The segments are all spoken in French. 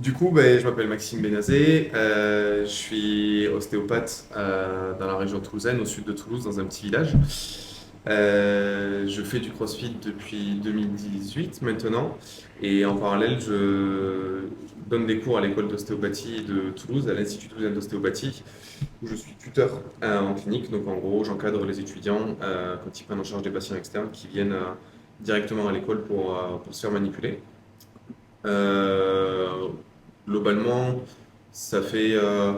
Du coup, je m'appelle Maxime Benazé, je suis ostéopathe dans la région toulousaine, au sud de Toulouse, dans un petit village. Je fais du CrossFit depuis 2018 maintenant, et en parallèle, je donne des cours à l'école d'ostéopathie de Toulouse, à l'Institut toulousain d'ostéopathie, où je suis tuteur en clinique. Donc en gros, j'encadre les étudiants quand ils prennent en charge des patients externes qui viennent directement à l'école pour se faire manipuler. Euh, Globalement, ça fait, je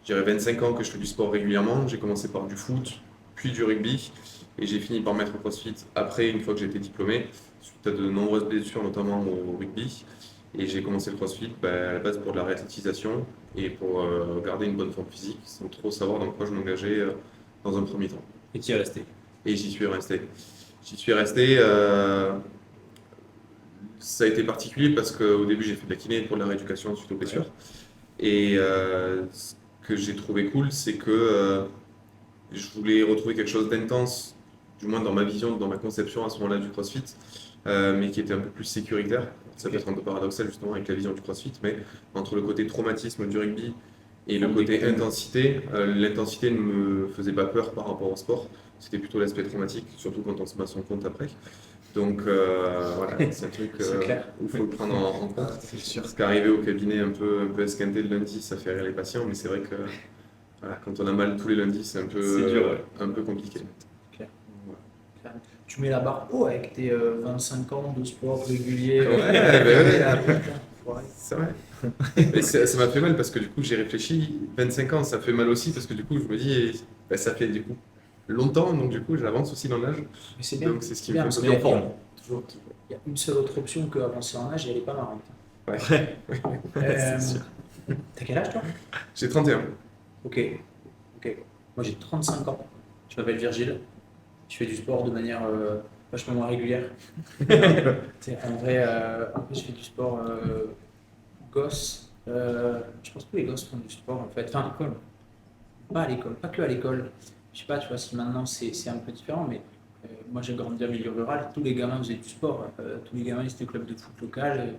dirais 25 ans que je fais du sport régulièrement. J'ai commencé par du foot, puis du rugby, et j'ai fini par mettre au CrossFit après, une fois que j'ai été diplômé, suite à de nombreuses blessures, notamment au rugby. Et j'ai commencé le CrossFit à la base pour de la réathlétisation et pour garder une bonne forme physique, sans trop savoir dans quoi je m'engageais dans un premier temps. Et tu y es resté. Et j'y suis resté. J'y suis resté. Ça a été particulier parce qu'au début, j'ai fait de la kiné pour de la rééducation suite aux blessures. Et ce que j'ai trouvé cool, c'est que je voulais retrouver quelque chose d'intense, du moins dans ma vision, dans ma conception à ce moment-là du CrossFit, mais qui était un peu plus sécuritaire. Ça peut être un peu paradoxal justement avec la vision du CrossFit, mais entre le côté traumatisme du rugby et le côté intensité, l'intensité ne me faisait pas peur par rapport au sport. C'était plutôt l'aspect traumatique, surtout quand on se met à son compte après. Donc voilà, c'est un truc où il faut le prendre en compte. C'est sûr. Parce qu'arriver au cabinet un peu esquinté le lundi, ça fait rire les patients, mais c'est vrai que voilà, quand on a mal tous les lundis, c'est un peu, C'est dur, ouais. un peu compliqué. Clair. Voilà. Clair. Tu mets la barre haut avec tes 25 ans de sport régulier. C'est vrai. Et ça m'a fait mal parce que du coup, j'ai réfléchi. 25 ans, ça fait mal aussi parce que du coup, je me dis, ça fait du coup longtemps, donc du coup, j'avance aussi dans l'âge. Mais c'est bien. Donc c'est ce qui me Bien, fait parce un peu qu'il y a- en forme. Toujours. Il y a une seule autre option que avancer en âge et elle est pas marrante. Ouais. Euh, C'est sûr. T'as quel âge toi? J'ai 31. Ok. Ok. Moi j'ai 35 ans. Je m'appelle Virgile. Je fais du sport de manière vachement moins régulière. En vrai, je fais du sport gosse. Je pense que les gosses font du sport en fait. Enfin, à l'école. Pas à l'école, pas que à l'école. Je sais pas, tu vois, si maintenant c'est un peu différent, mais moi j'ai grandi en milieu rural, tous les gamins faisaient du sport. Tous les gamins ils étaient au club de foot local.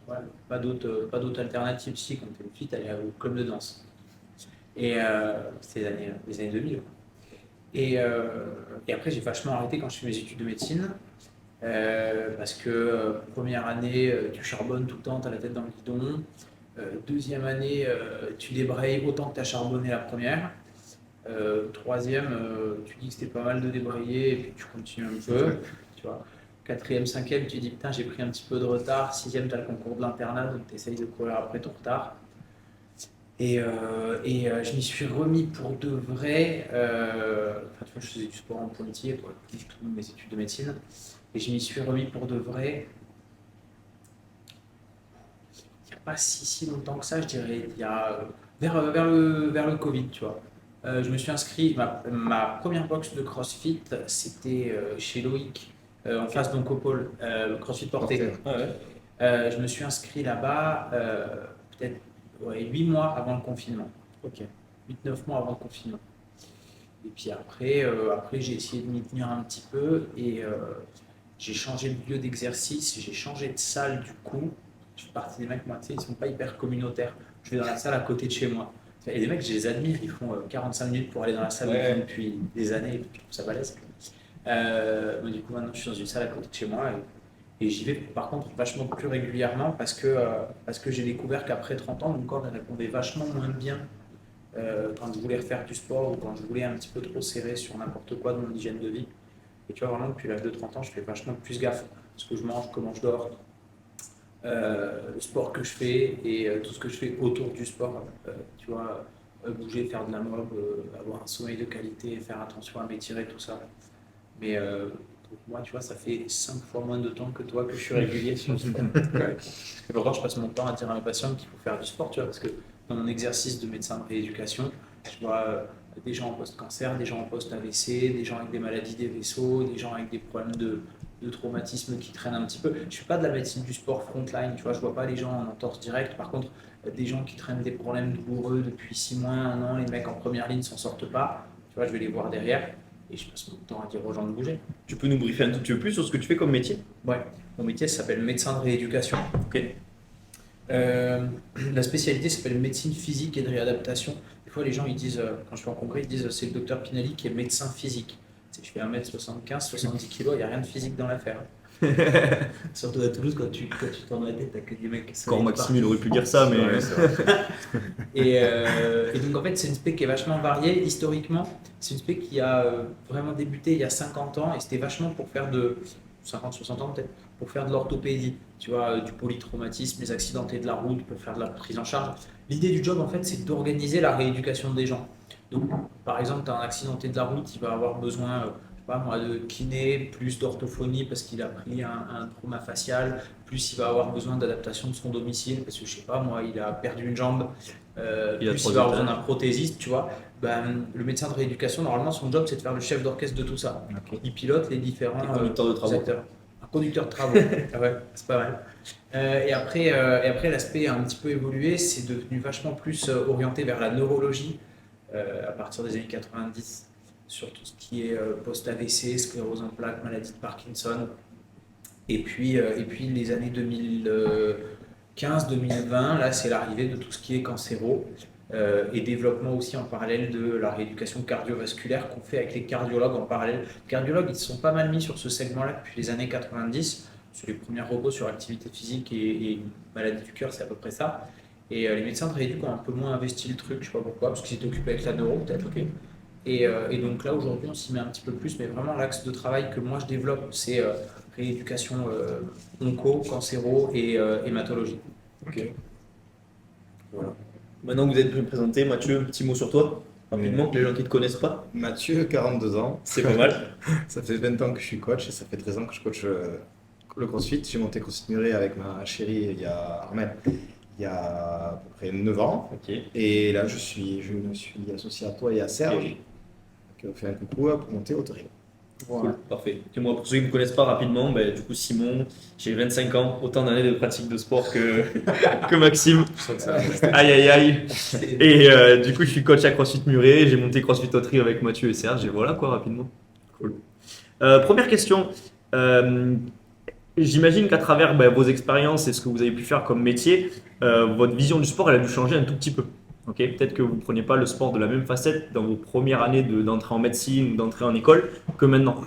Voilà, pas d'autre alternative. Si, quand t'es une fille, t'allais au club de danse. Et c'était les années 2000. Et après, j'ai vachement arrêté quand je fais mes études de médecine. Parce que première année, tu charbonnes tout le temps, tu as la tête dans le guidon. Deuxième année, tu débrayes autant que tu as charbonné la première. Troisième, tu dis que c'était pas mal de débrayer et puis tu continues un peu. Tu vois. Quatrième, cinquième, tu dis putain, j'ai pris un petit peu de retard. Sixième, tu as le concours de l'internat, donc tu essayes de courir après ton retard. Je m'y suis remis pour de vrai. Enfin, tu vois, je faisais du sport en pointillé pour toutes mes études de médecine. Et je m'y suis remis pour de vrai. Il n'y a pas si longtemps que ça, je dirais. Il y a vers le Covid, tu vois. Je me suis inscrit. Ma première box de CrossFit, c'était chez Loïc, en face d'Oncopole, CrossFit Porté. Je me suis inscrit là-bas peut-être 8 mois avant le confinement. Ok. 8-9 mois avant le confinement. Et puis après j'ai essayé de m'y tenir un petit peu et j'ai changé de lieu d'exercice, j'ai changé de salle du coup. Je fais partie des mecs, moi, tu sais, ils sont pas hyper communautaires. Je vais dans la salle à côté de chez moi. Et les mecs, je les admire, ils font 45 minutes pour aller dans la salle depuis des années, et puis je trouve ça balèze. Mais du coup, maintenant, je suis dans une salle à côté de chez moi et j'y vais par contre vachement plus régulièrement parce que j'ai découvert qu'après 30 ans, mon corps il répondait vachement moins bien quand je voulais refaire du sport ou quand je voulais un petit peu trop serrer sur n'importe quoi dans mon hygiène de vie. Et tu vois, vraiment, depuis l'âge de 30 ans, je fais vachement plus gaffe à ce que je mange, comment je dors, le sport que je fais et tout ce que je fais autour du sport. Tu vois, bouger, faire de la mob, avoir un sommeil de qualité, faire attention à m'étirer, tout ça. Mais pour moi, tu vois, ça fait 5 fois moins de temps que toi que je suis régulier sur le sport. Et pourtant, je passe mon temps à dire à mes patients qu'il faut faire du sport, tu vois, parce que dans mon exercice de médecin de rééducation, je vois des gens en post-cancer, des gens en post-AVC, des gens avec des maladies des vaisseaux, des gens avec des problèmes de traumatisme qui traînent un petit peu. Je ne suis pas de la médecine du sport frontline, tu vois, je ne vois pas les gens en entorse directe. Par contre, des gens qui traînent des problèmes douloureux depuis 6 mois, 1 an, les mecs en première ligne ne s'en sortent pas, tu vois, je vais les voir derrière. Et je passe mon temps à dire aux gens de bouger. Tu peux nous briefer un tout petit peu plus sur ce que tu fais comme métier? Ouais, mon métier ça s'appelle médecin de rééducation. Ok. Euh, la spécialité s'appelle médecine physique et de réadaptation. Des fois, les gens, ils disent, quand je vais en congrès, ils disent c'est le docteur Pinali qui est médecin physique. Tu sais, je fais 1m75, 70 kilos, il n'y a rien de physique dans l'affaire. Surtout à Toulouse, quand tu tournes la tête, t'as que des mecs qui Encore sont Maxime, il aurait pu dire ça, mais. Ouais, c'est vrai. et donc, en fait, c'est une spé qui est vachement variée. Historiquement, c'est une spé qui a vraiment débuté il y a 50 ans et c'était vachement pour faire de 50, 60 ans peut-être, pour faire de l'orthopédie, tu vois, du polytraumatisme, les accidentés de la route, pour faire de la prise en charge. L'idée du job, en fait, c'est d'organiser la rééducation des gens. Donc, par exemple, tu as un accidenté de la route, il va avoir besoin, je sais pas moi, de kiné, plus d'orthophonie parce qu'il a pris un trauma facial, plus il va avoir besoin d'adaptation de son domicile parce que, je sais pas moi, il a perdu une jambe, Il a plus trois il va avoir étages. besoin d'un prothésiste, tu vois. Ben, le médecin de rééducation, normalement, son job, c'est de faire le chef d'orchestre de tout ça. Ok. Il pilote les différents Et conducteur de travaux. acteurs. Un conducteur de travaux, ah ouais, c'est pas mal. Et après, l'aspect a un petit peu évolué, c'est devenu vachement plus orienté vers la neurologie à partir des années 90, sur tout ce qui est post-AVC, sclérose en plaques, maladie de Parkinson. Et puis les années 2015-2020, là, c'est l'arrivée de tout ce qui est cancéro et développement aussi en parallèle de la rééducation cardiovasculaire qu'on fait avec les cardiologues en parallèle. Les cardiologues, ils se sont pas mal mis sur ce segment-là depuis les années 90. Sur les premières repos sur activité physique et maladie du cœur, c'est à peu près ça. Et les médecins de rééduc ont un peu moins investi le truc, je sais pas pourquoi, parce qu'ils étaient occupés avec la neuro, peut-être. Ok. Et donc là, aujourd'hui, on s'y met un petit peu plus, mais vraiment l'axe de travail que moi je développe, c'est rééducation onco, cancéro et hématologie. Ok. Voilà. Maintenant que vous êtes bien présenté, Mathieu, un petit mot sur toi, rapidement, les gens qui ne te connaissent pas. Mathieu, 42 ans. C'est pas mal. Ça fait 20 ans que je suis coach et ça fait 13 ans que je coach le CrossFit. J'ai monté CrossFit Muret avec ma chérie Armelle il y a à peu près 9 ans. Ok. Et là, je me suis associé à toi et à Serge, qui ont fait un coucou pour monter au trail. Cool, parfait. Et moi, pour ceux qui ne me connaissent pas rapidement, du coup, Simon, j'ai 25 ans, autant d'années de pratique de sport que Maxime. Je sens que ça. Aïe, aïe, aïe. Et du coup, je suis coach à CrossFit Muret, j'ai monté CrossFit au trio avec Mathieu et Serge, et voilà quoi, rapidement. Cool. Première question. J'imagine qu'à travers vos expériences et ce que vous avez pu faire comme métier, votre vision du sport, elle a dû changer un tout petit peu. Ok, peut-être que vous ne preniez pas le sport de la même facette dans vos premières années d'entrée en médecine ou d'entrée en école que maintenant.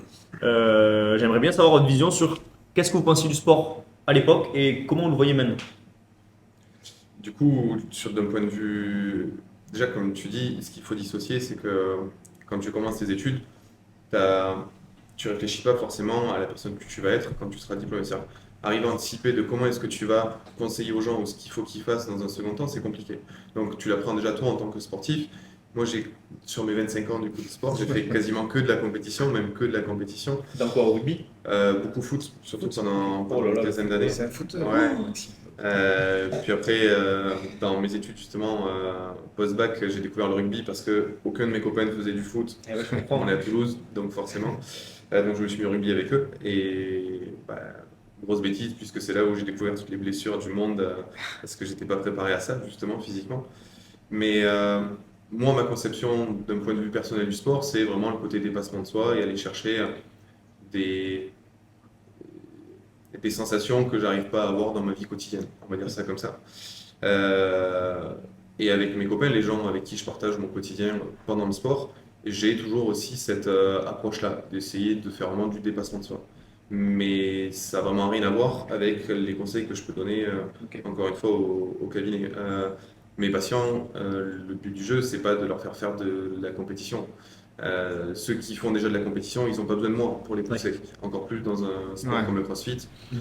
J'aimerais bien savoir votre vision sur qu'est-ce que vous pensiez du sport à l'époque et comment vous le voyez maintenant. Du coup, d'un point de vue, déjà comme tu dis, ce qu'il faut dissocier, c'est que quand tu commences tes études, tu réfléchis pas forcément à la personne que tu vas être quand tu seras diplômé. C'est-à-dire, arriver à anticiper de comment est-ce que tu vas conseiller aux gens ou ce qu'il faut qu'ils fassent dans un second temps, c'est compliqué. Donc tu l'apprends déjà toi en tant que sportif. Moi, sur mes 25 ans du coup de sport, j'ai fait quasiment que de la compétition, même que de la compétition. Dans quoi, au rugby? Beaucoup foot, surtout pendant Oh là une là, quinzaine d'années. C'est un foot. Ouais. Puis après, dans mes études justement, post-bac, j'ai découvert le rugby parce que aucun de mes copains ne faisait du foot. Eh ouais, je comprends. On est à Toulouse, donc forcément. Donc je me suis mis au rugby avec eux. Et grosse bêtise, puisque c'est là où j'ai découvert toutes les blessures du monde, parce que j'étais pas préparé à ça, justement, physiquement. Mais moi, ma conception d'un point de vue personnel du sport, c'est vraiment le côté dépassement de soi et aller chercher des, des sensations que j'arrive pas à avoir dans ma vie quotidienne. On va dire ça comme ça. Et avec mes copains, les gens avec qui je partage mon quotidien pendant le sport, j'ai toujours aussi cette approche-là, d'essayer de faire vraiment du dépassement de soi. Mais ça n'a vraiment rien à voir avec les conseils que je peux donner, Ok. encore une fois, au cabinet. Mes patients, le but du jeu, c'est pas de leur faire faire de la compétition. Ceux qui font déjà de la compétition, ils n'ont pas besoin de moi pour les pousser. Encore plus dans un sport Ouais. comme le CrossFit. Mm.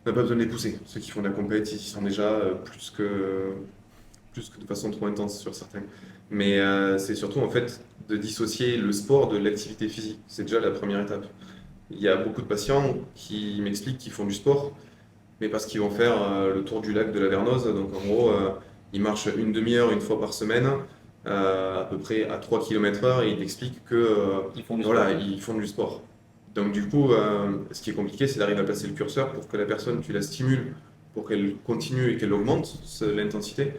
On n'a pas besoin de les pousser. Ceux qui font de la compétition, ils sont déjà plus que de façon trop intense sur certains. Mais c'est surtout en fait de dissocier le sport de l'activité physique. C'est déjà la première étape. Il y a beaucoup de patients qui m'expliquent qu'ils font du sport, mais parce qu'ils vont faire le tour du lac de la Vernose. Donc en gros, ils marchent une demi-heure une fois par semaine, à peu près à 3 km/h, et ils t'expliquent que Ils font du voilà, sport. ils font du sport. Donc du coup, ce qui est compliqué, c'est d'arriver à placer le curseur pour que la personne, tu la stimules, pour qu'elle continue et qu'elle augmente l'intensité,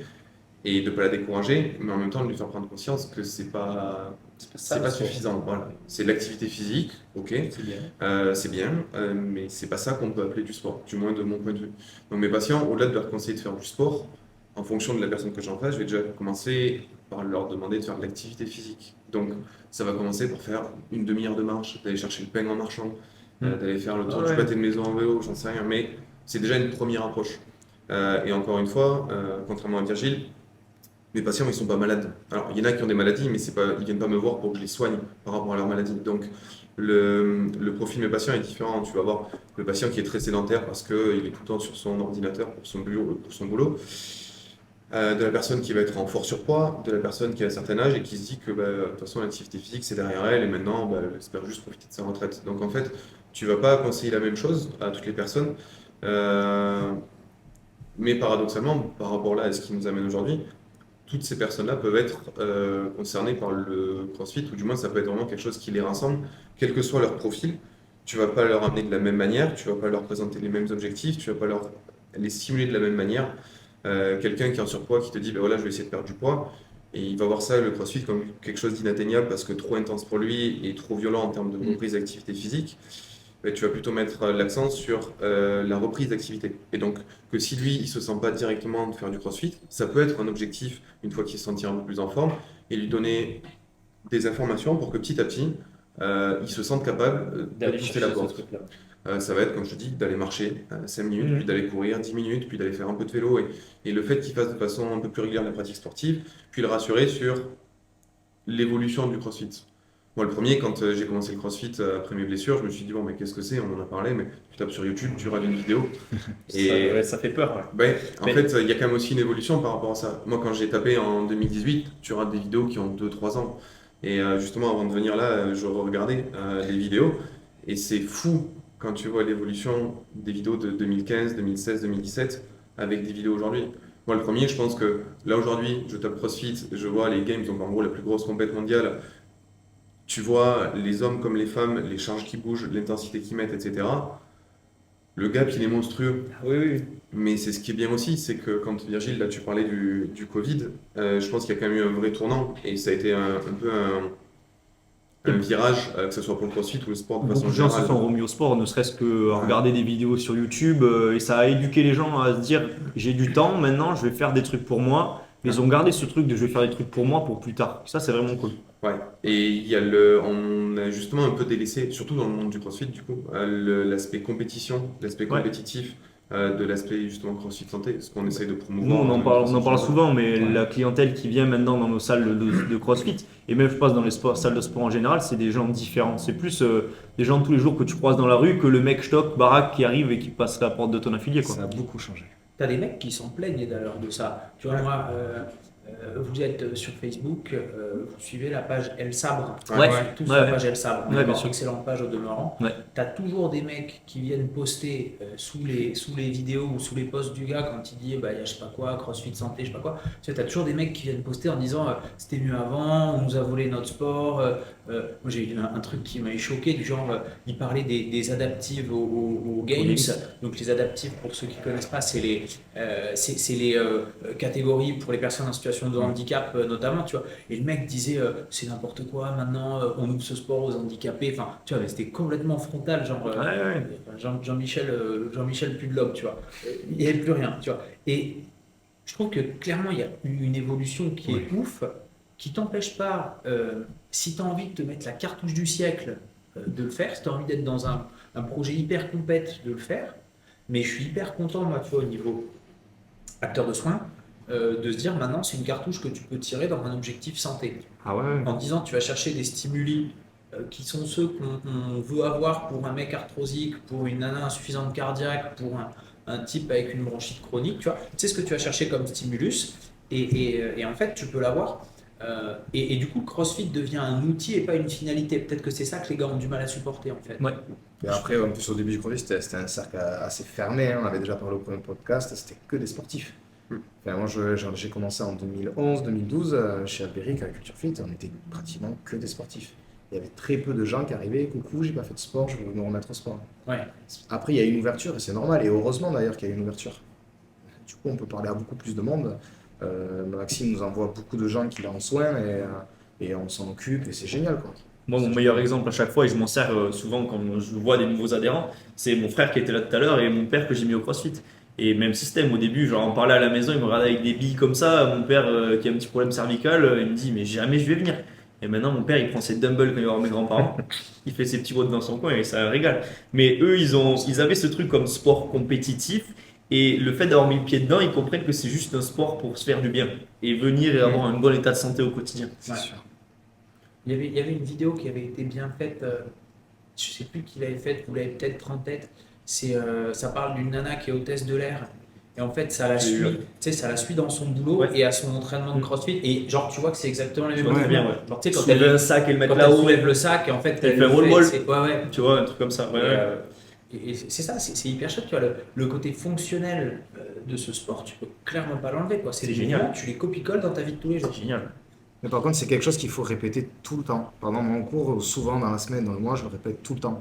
et de ne pas la décourager, mais en même temps de lui faire prendre conscience que c'est pas C'est pas suffisant. Voilà. C'est de l'activité physique, ok, C'est bien. c'est bien, mais c'est pas ça qu'on peut appeler du sport, du moins de mon point de vue. Donc mes patients, au-delà de leur conseiller de faire du sport, en fonction de la personne que j'en face, je vais déjà commencer par leur demander de faire de l'activité physique. Donc ça va commencer par faire une demi-heure de marche, d'aller chercher le pain en marchant, d'aller faire le tour Ah du ouais. pâté de maison en vélo, j'en sais rien, mais c'est déjà une première approche. Et encore une fois, contrairement à Virgile, mes patients, ils sont pas malades. Alors, il y en a qui ont des maladies, mais c'est pas, ils viennent pas me voir pour que je les soigne par rapport à leur maladie. Donc, le profil de mes patients est différent. Tu vas avoir le patient qui est très sédentaire parce qu'il est tout le temps sur son ordinateur pour son boulot. De la personne qui va être en fort surpoids, de la personne qui a un certain âge et qui se dit que de toute façon, l'activité physique, c'est derrière elle et maintenant, elle espère juste profiter de sa retraite. Donc, en fait, tu vas pas conseiller la même chose à toutes les personnes. Euh, mais paradoxalement, par rapport là à ce qui nous amène aujourd'hui, toutes ces personnes-là peuvent être concernées par le CrossFit, ou du moins ça peut être vraiment quelque chose qui les rassemble, quel que soit leur profil. Tu vas pas leur amener de la même manière, tu vas pas leur présenter les mêmes objectifs, tu vas pas les stimuler de la même manière. Quelqu'un qui est en surpoids qui te dit, ben voilà, je vais essayer de perdre du poids, et il va voir ça, le CrossFit, comme quelque chose d'inatteignable parce que trop intense pour lui et trop violent en termes de reprise d'activité physique. Ben, tu vas plutôt mettre l'accent sur la reprise d'activité. Et donc, que si lui, il se sent pas directement de faire du CrossFit, ça peut être un objectif une fois qu'il se sentira un peu plus en forme et lui donner des informations pour que petit à petit, il se sente capable de D'aller pousser chercher la ce porte. truc-là. Ça va être, comme je te dis, d'aller marcher 5 minutes, Mhm. puis d'aller courir 10 minutes, puis d'aller faire un peu de vélo. Et le fait qu'il fasse de façon un peu plus régulière la pratique sportive, puis le rassurer sur l'évolution du CrossFit. Moi, le premier, quand j'ai commencé le CrossFit après mes blessures, je me suis dit, bon, mais qu'est-ce que c'est? On en a parlé, mais tu tapes sur YouTube, tu regardes une vidéo. Et Ça fait peur. Ouais. ben, en Mais- fait, il y a quand même aussi une évolution par rapport à ça. Moi, quand j'ai tapé en 2018, tu rates des vidéos qui ont 2-3 ans. Et justement, avant de venir là, je regardais les vidéos. Et c'est fou quand tu vois l'évolution des vidéos de 2015, 2016, 2017 avec des vidéos aujourd'hui. Moi, le premier, je pense que là, aujourd'hui, je tape CrossFit, je vois les games, donc en gros, la plus grosse compète mondiale. Tu vois les hommes comme les femmes, les charges qui bougent, l'intensité qu'ils mettent, etc. Le gap, il est monstrueux. Oui, oui. Mais c'est ce qui est bien aussi, c'est que quand Virgile, là tu parlais du Covid, je pense qu'il y a quand même eu un vrai tournant et ça a été un peu un virage, que ce soit pour le CrossFit ou le sport de Beaucoup façon de gens se générale. sont remis au sport, ne serait-ce que à Ouais. regarder des vidéos sur YouTube, et ça a éduqué les gens à se dire j'ai du temps maintenant, je vais faire des trucs pour moi. Mais ils ont gardé ce truc de je vais faire des trucs pour moi pour plus tard. Ça, c'est vraiment cool. Ouais. Et il y a on a justement un peu délaissé, surtout dans le monde du CrossFit du coup, l'aspect compétition, l'aspect Ouais. compétitif, de l'aspect justement CrossFit santé, ce qu'on essaie de Nous, promouvoir. on en dans parle, le on en parle CrossFit souvent, mais Ouais. la clientèle qui vient maintenant dans nos salles de CrossFit, et même je pense dans les salles de sport en général, c'est des gens différents. C'est plus des gens de tous les jours que tu croises dans la rue que le mec stock baraque qui arrive et qui passe la porte de ton affilié, quoi. Ça a beaucoup changé. T'as des mecs qui s'en plaignent d'ailleurs de ça. Tu vois, moi, vous êtes sur Facebook, vous suivez la page El Sabre. Ouais. Vous suivez tous Ouais, la ouais. page El Sabre. Ouais, D'accord, bien sûr. excellente page au demeurant. Ouais. T'as toujours des mecs qui viennent poster sous les vidéos ou sous les posts du gars quand il dit bah, y a je sais pas quoi, CrossFit santé, je sais pas quoi. Tu sais, t'as toujours des mecs qui viennent poster en disant c'était mieux avant, on nous a volé notre sport. Moi j'ai eu un truc qui m'avait choqué, du genre il parlait des adaptives aux games. Games. Donc les adaptives, pour ceux qui ne connaissent pas, c'est les catégories pour les personnes en situation de handicap notamment, tu vois. Et le mec disait c'est n'importe quoi, maintenant on ouvre ce sport aux handicapés. Enfin, tu vois, mais c'était complètement frontal, genre Ouais, ouais. Jean-Michel Pudlov, tu vois. Il n'y avait plus rien, tu vois. Et je trouve que clairement il y a eu une évolution qui est ouf, qui t'empêche pas, si tu as envie de te mettre la cartouche du siècle, de le faire, si tu as envie d'être dans un projet hyper compète, de le faire. Mais je suis hyper content, moi, tu vois, au niveau acteur de soins, de se dire maintenant c'est une cartouche que tu peux tirer dans un objectif santé. Ah ouais. En disant tu vas chercher des stimuli qui sont ceux qu'on veut avoir pour un mec arthrosique, pour une nana insuffisante cardiaque, pour un type avec une bronchite chronique, tu vois. Tu sais ce que tu vas chercher comme stimulus et en fait tu peux l'avoir. Et du coup, le CrossFit devient un outil et pas une finalité. Peut-être que c'est ça que les gars ont du mal à supporter en fait. Ouais. Et après, en plus, au début du CrossFit, c'était un cercle assez fermé. Hein. On avait déjà parlé au premier podcast, c'était que des sportifs. Enfin, moi, j'ai commencé en 2011-2012 chez Albéric avec Culture Fit. On était pratiquement que des sportifs. Il y avait très peu de gens qui arrivaient. Coucou, j'ai pas fait de sport, je veux me remettre au sport. Ouais. Après, il y a eu une ouverture et c'est normal. Et heureusement d'ailleurs qu'il y a eu une ouverture. Du coup, on peut parler à beaucoup plus de monde. Maxime nous envoie beaucoup de gens qu'il a en soins et et on s'en occupe et c'est génial quoi. Moi, mon meilleur exemple à chaque fois, et je m'en sers souvent quand je vois des nouveaux adhérents, c'est mon frère qui était là tout à l'heure et mon père que j'ai mis au CrossFit. Et même système, au début, genre, on parlait à la maison, il me regardait avec des billes comme ça. Mon père qui a un petit problème cervical, il me dit, mais jamais je vais venir. Et maintenant, mon père, il prend ses dumbbells quand il va voir mes grands-parents, il fait ses petits watts dans son coin et ça régale. Mais eux, ils avaient ce truc comme sport compétitif. Et le fait d'avoir mis le pied dedans, ils comprennent que c'est juste un sport pour se faire du bien et venir et avoir un bon état de santé au quotidien. C'est sûr. Il y avait une vidéo qui avait été bien faite, je sais plus qui l'avait faite, vous l'avez peut-être en tête. Ça parle d'une nana qui est hôtesse de l'air. Et en fait, ça la J'ai suit, vu. tu sais, ça la suit dans son boulot Ouais. et à son entraînement de CrossFit. Et genre, tu vois que c'est exactement les Tu mêmes vois Ouais. très bien, ouais. Genre, tu sais, quand Soulever elle, un sac et le mettre quand elle là-haut, soulève le sac, et en fait, Elle fait le un wall ball. ouais. tu vois, un truc comme ça. Ouais, Et, ouais. et c'est ça, c'est hyper chouette, tu vois, le côté fonctionnel de ce sport, tu peux clairement pas l'enlever, quoi. C'est C'est des génial. mouvements, tu les copies-colles dans ta vie de tous les jours. C'est génial. Mais par contre, c'est quelque chose qu'il faut répéter tout le temps. Pendant mon cours, souvent dans la semaine, dans le mois, je le répète tout le temps.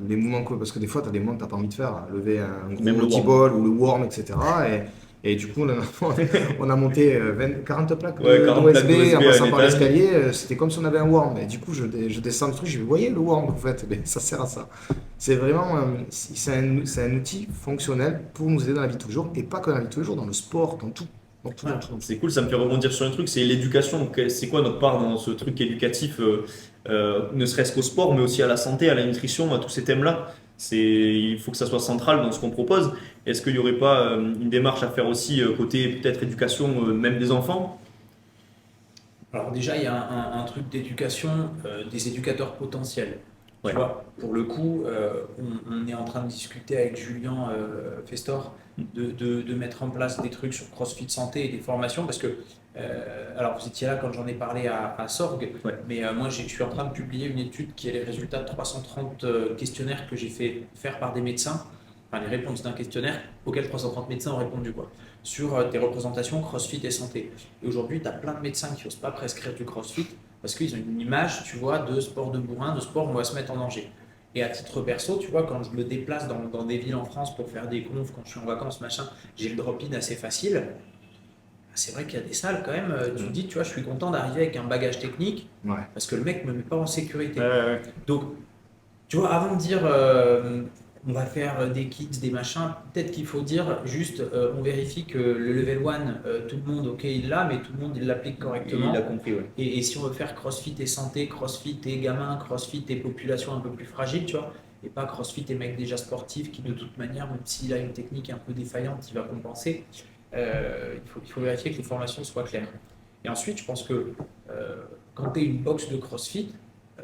Les mouvements, parce que des fois, tu as des mouvements que tu n'as pas envie de faire. Lever un Même gros le warm. ball ou le warm, etc. Et du coup, on a monté 40 plaques Ouais, 40 plaques d'OSB en d'OSB à passant un par étage. l'escalier. C'était comme si on avait un warm. Et du coup, je descends le truc, je dis, vous voyez le warm, en fait, mais ça sert à ça. C'est vraiment c'est un outil fonctionnel pour nous aider dans la vie de tous les jours. Et pas que dans la vie de tous les jours, dans le sport, dans tout. Dans tout, dans tout. C'est cool, ça me fait rebondir sur un truc, c'est l'éducation. C'est quoi notre part dans ce truc éducatif, ne serait-ce qu'au sport, mais aussi à la santé, à la nutrition, à tous ces thèmes-là. Il faut que ça soit central dans ce qu'on propose. Est-ce qu'il n'y aurait pas une démarche à faire aussi côté peut-être éducation, même des enfants? Alors déjà, il y a un truc d'éducation, des éducateurs potentiels. Ouais. Tu vois, pour le coup, on est en train de discuter avec Julien Festor de mettre en place des trucs sur CrossFit Santé et des formations parce que, alors vous étiez là quand j'en ai parlé à Sorg, Ouais. mais moi je suis en train de publier une étude qui est les résultats de 330 questionnaires que j'ai fait faire par des médecins, enfin les réponses d'un questionnaire auquel 330 médecins ont répondu quoi, sur des représentations CrossFit et santé. Et aujourd'hui, tu as plein de médecins qui n'osent pas prescrire du CrossFit parce qu'ils ont une image, tu vois, de sport de bourrin, de sport où on va se mettre en danger. Et à titre perso, tu vois, quand je me déplace dans des villes en France pour faire des confs, quand je suis en vacances, machin, j'ai le drop-in assez facile. C'est vrai qu'il y a des salles quand même, tu te dis, tu vois, je suis content d'arriver avec un bagage technique Ouais. parce que le mec me met pas en sécurité. Ouais. Donc, tu vois, avant de dire on va faire des kits, des machins, peut-être qu'il faut dire juste on vérifie que le level 1, tout le monde, ok, il l'a, mais tout le monde il l'applique correctement. Il a compris, ouais. Et si on veut faire CrossFit et santé, CrossFit et gamins, CrossFit et population un peu plus fragile, tu vois, et pas CrossFit et mec déjà sportif qui de toute manière, même s'il a une technique un peu défaillante, il va compenser. Il faut vérifier que les formations soient claires. Et ensuite, je pense que quand tu es une box de CrossFit,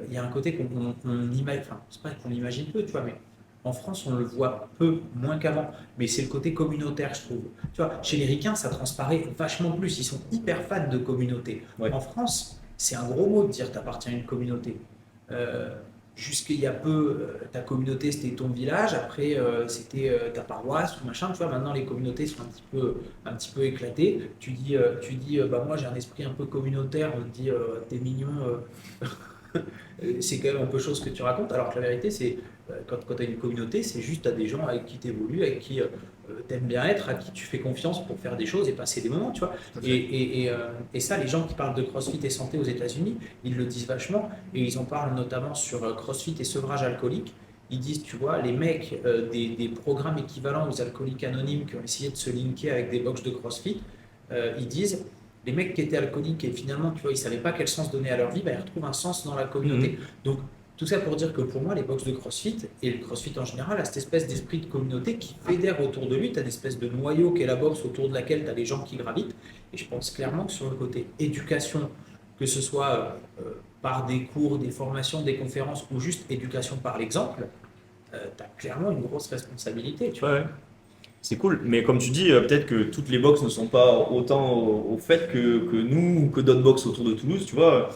il y a un côté qu'on imagine, enfin, c'est pas qu'on imagine peu, tu vois, mais en France, on le voit peu, moins qu'avant, mais c'est le côté communautaire, je trouve. Tu vois, chez les Ricains, ça transparaît vachement plus. Ils sont hyper fans de communauté. Ouais. En France, c'est un gros mot de dire t'appartiens à une communauté. Jusqu'il y a peu, ta communauté c'était ton village, après c'était ta paroisse ou machin. Tu vois, maintenant les communautés sont un petit peu éclatées. Tu dis, bah moi j'ai un esprit un peu communautaire. On te dit, t'es mignon. C'est quand même un peu chose que tu racontes, alors que la vérité, c'est quand tu as une communauté, c'est juste tu as des gens avec qui tu évolues, avec qui tu aimes bien être, à qui tu fais confiance pour faire des choses et passer des moments, tu vois. Et ça, les gens qui parlent de CrossFit et santé aux États-Unis, ils le disent vachement, et ils en parlent notamment sur CrossFit et sevrage alcoolique. Ils disent, tu vois, les mecs des programmes équivalents aux alcooliques anonymes qui ont essayé de se linker avec des box de CrossFit, ils disent les mecs qui étaient alcooliques et finalement, tu vois, ils savaient pas quel sens donner à leur vie, bah, ils retrouvent un sens dans la communauté. Donc, tout ça pour dire que pour moi, les box de CrossFit et le CrossFit en général a cette espèce d'esprit de communauté qui fédère autour de lui. Tu as une espèce de noyau qu'est la box autour de laquelle tu as les gens qui gravitent. Et je pense clairement que sur le côté éducation, que ce soit par des cours, des formations, des conférences ou juste éducation par l'exemple, tu as clairement une grosse responsabilité. Tu vois. Ouais. C'est cool, mais comme tu dis, peut-être que toutes les box ne sont pas autant au fait que nous ou que d'autres box autour de Toulouse, tu vois.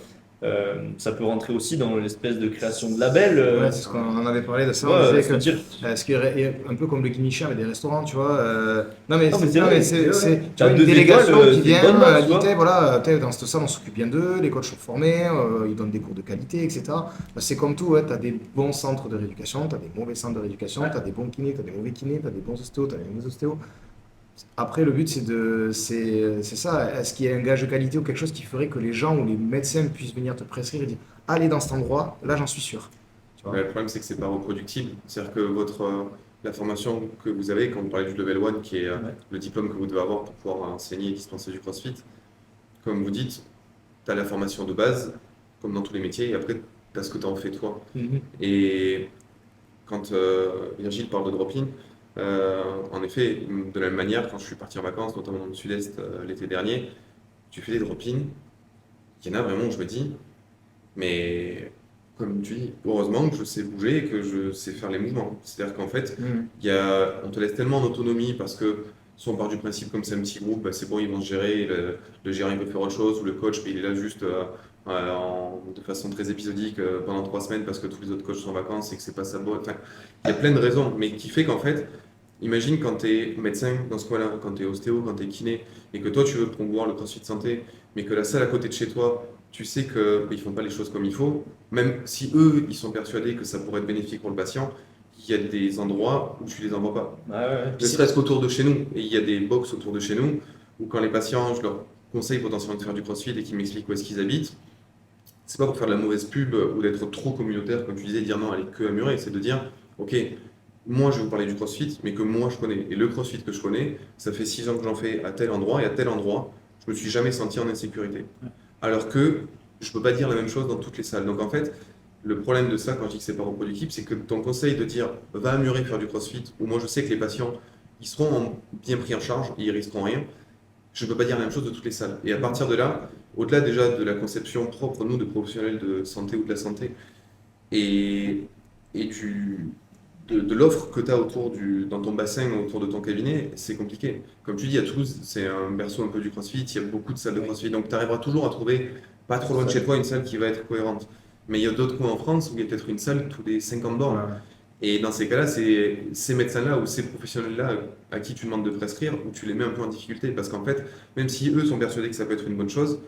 Ça peut rentrer aussi dans l'espèce de création de label. Ouais, c'est ce qu'on en avait parlé de ça. Ouais, On disait se dire, ce qui est un peu comme le Guinichet avec des restaurants, tu vois. Non, mais Non, mais c'est c'est non, vrai, mais c'est vrai. c'est tu T'as vois, une deux délégation écoles, qui c'est vient, une bonne box, dit, tu vois. T'es, voilà, dans cette salle, on s'occupe bien d'eux, les coachs sont formés, ils donnent des cours de qualité, etc. Bah, c'est comme tout, ouais, tu as des bons centres de rééducation, tu as des mauvais centres de rééducation, tu as des bons kinés, tu as des mauvais kinés, tu as des bons ostéos, tu as des mauvais ostéos. Après, le but, c'est ça. Est-ce qu'il y a un gage de qualité ou quelque chose qui ferait que les gens ou les médecins puissent venir te prescrire et dire, allez dans cet endroit, là, j'en suis sûr. Tu vois. Le problème, c'est que c'est pas reproductible. C'est-à-dire que la formation que vous avez, quand vous parlez du level 1, qui est Ouais. le diplôme que vous devez avoir pour pouvoir enseigner et dispenser du CrossFit, comme vous dites, tu as la formation de base, comme dans tous les métiers, et après, tu as ce que tu en fais toi. Et quand Virgile parle de drop-in, en effet, de la même manière, quand je suis parti en vacances, notamment dans le sud-est l'été dernier, tu fais des drop-in, il y en a vraiment où je me dis, mais comme tu dis, heureusement que je sais bouger et que je sais faire les mouvements. C'est-à-dire qu'en fait, on te laisse tellement en autonomie parce que soit on part du principe comme c'est un petit groupe, bah, c'est bon, ils vont se gérer, le gérant il peut faire autre chose, ou le coach, il est là juste de façon très épisodique pendant 3 semaines parce que tous les autres coachs sont en vacances et que c'est pas sa boîte. Enfin, il y a plein de raisons, mais qui fait qu'en fait, imagine quand tu es médecin dans ce coin-là, quand tu es ostéo, quand tu es kiné, et que toi tu veux promouvoir le CrossFit santé, mais que la salle à côté de chez toi, tu sais qu'ils font pas les choses comme il faut, même si eux, ils sont persuadés que ça pourrait être bénéfique pour le patient, il y a des endroits où tu les envoies pas. Ne serait-ce qu'autour de chez nous, et il y a des box autour de chez nous, où quand les patients, je leur conseille potentiellement de faire du CrossFit et qu'ils m'expliquent où est-ce qu'ils habitent, c'est pas pour faire de la mauvaise pub ou d'être trop communautaire, comme tu disais, dire non, allez que à Muret, c'est de dire, ok, moi je vais vous parler du CrossFit, mais que moi je connais. Et le CrossFit que je connais, ça fait 6 ans que j'en fais à tel endroit, et à tel endroit, je me suis jamais senti en insécurité. Alors que je peux pas dire la même chose dans toutes les salles. Donc en fait, le problème de ça, quand je dis que c'est pas reproductible, c'est que ton conseil de dire va à Muret faire du CrossFit, où moi je sais que les patients, ils seront bien pris en charge et ils risqueront rien, je ne peux pas dire la même chose de toutes les salles. Et à partir de là, au-delà déjà de la conception propre, nous, de professionnels de santé ou de la santé, et, de l'offre que tu as dans ton bassin, autour de ton cabinet, c'est compliqué. Comme tu dis, à Toulouse, c'est un berceau un peu du CrossFit, il y a beaucoup de salles de CrossFit, donc tu arriveras toujours à trouver, pas trop loin de chez toi, une salle qui va être cohérente. Mais il y a d'autres coins en France où il y a peut-être une salle tous les 50 bornes. Ouais. Et dans ces cas-là, c'est ces médecins-là ou ces professionnels-là à qui tu demandes de prescrire, où tu les mets un peu en difficulté. Parce qu'en fait, même si eux sont persuadés que ça peut être une bonne chose,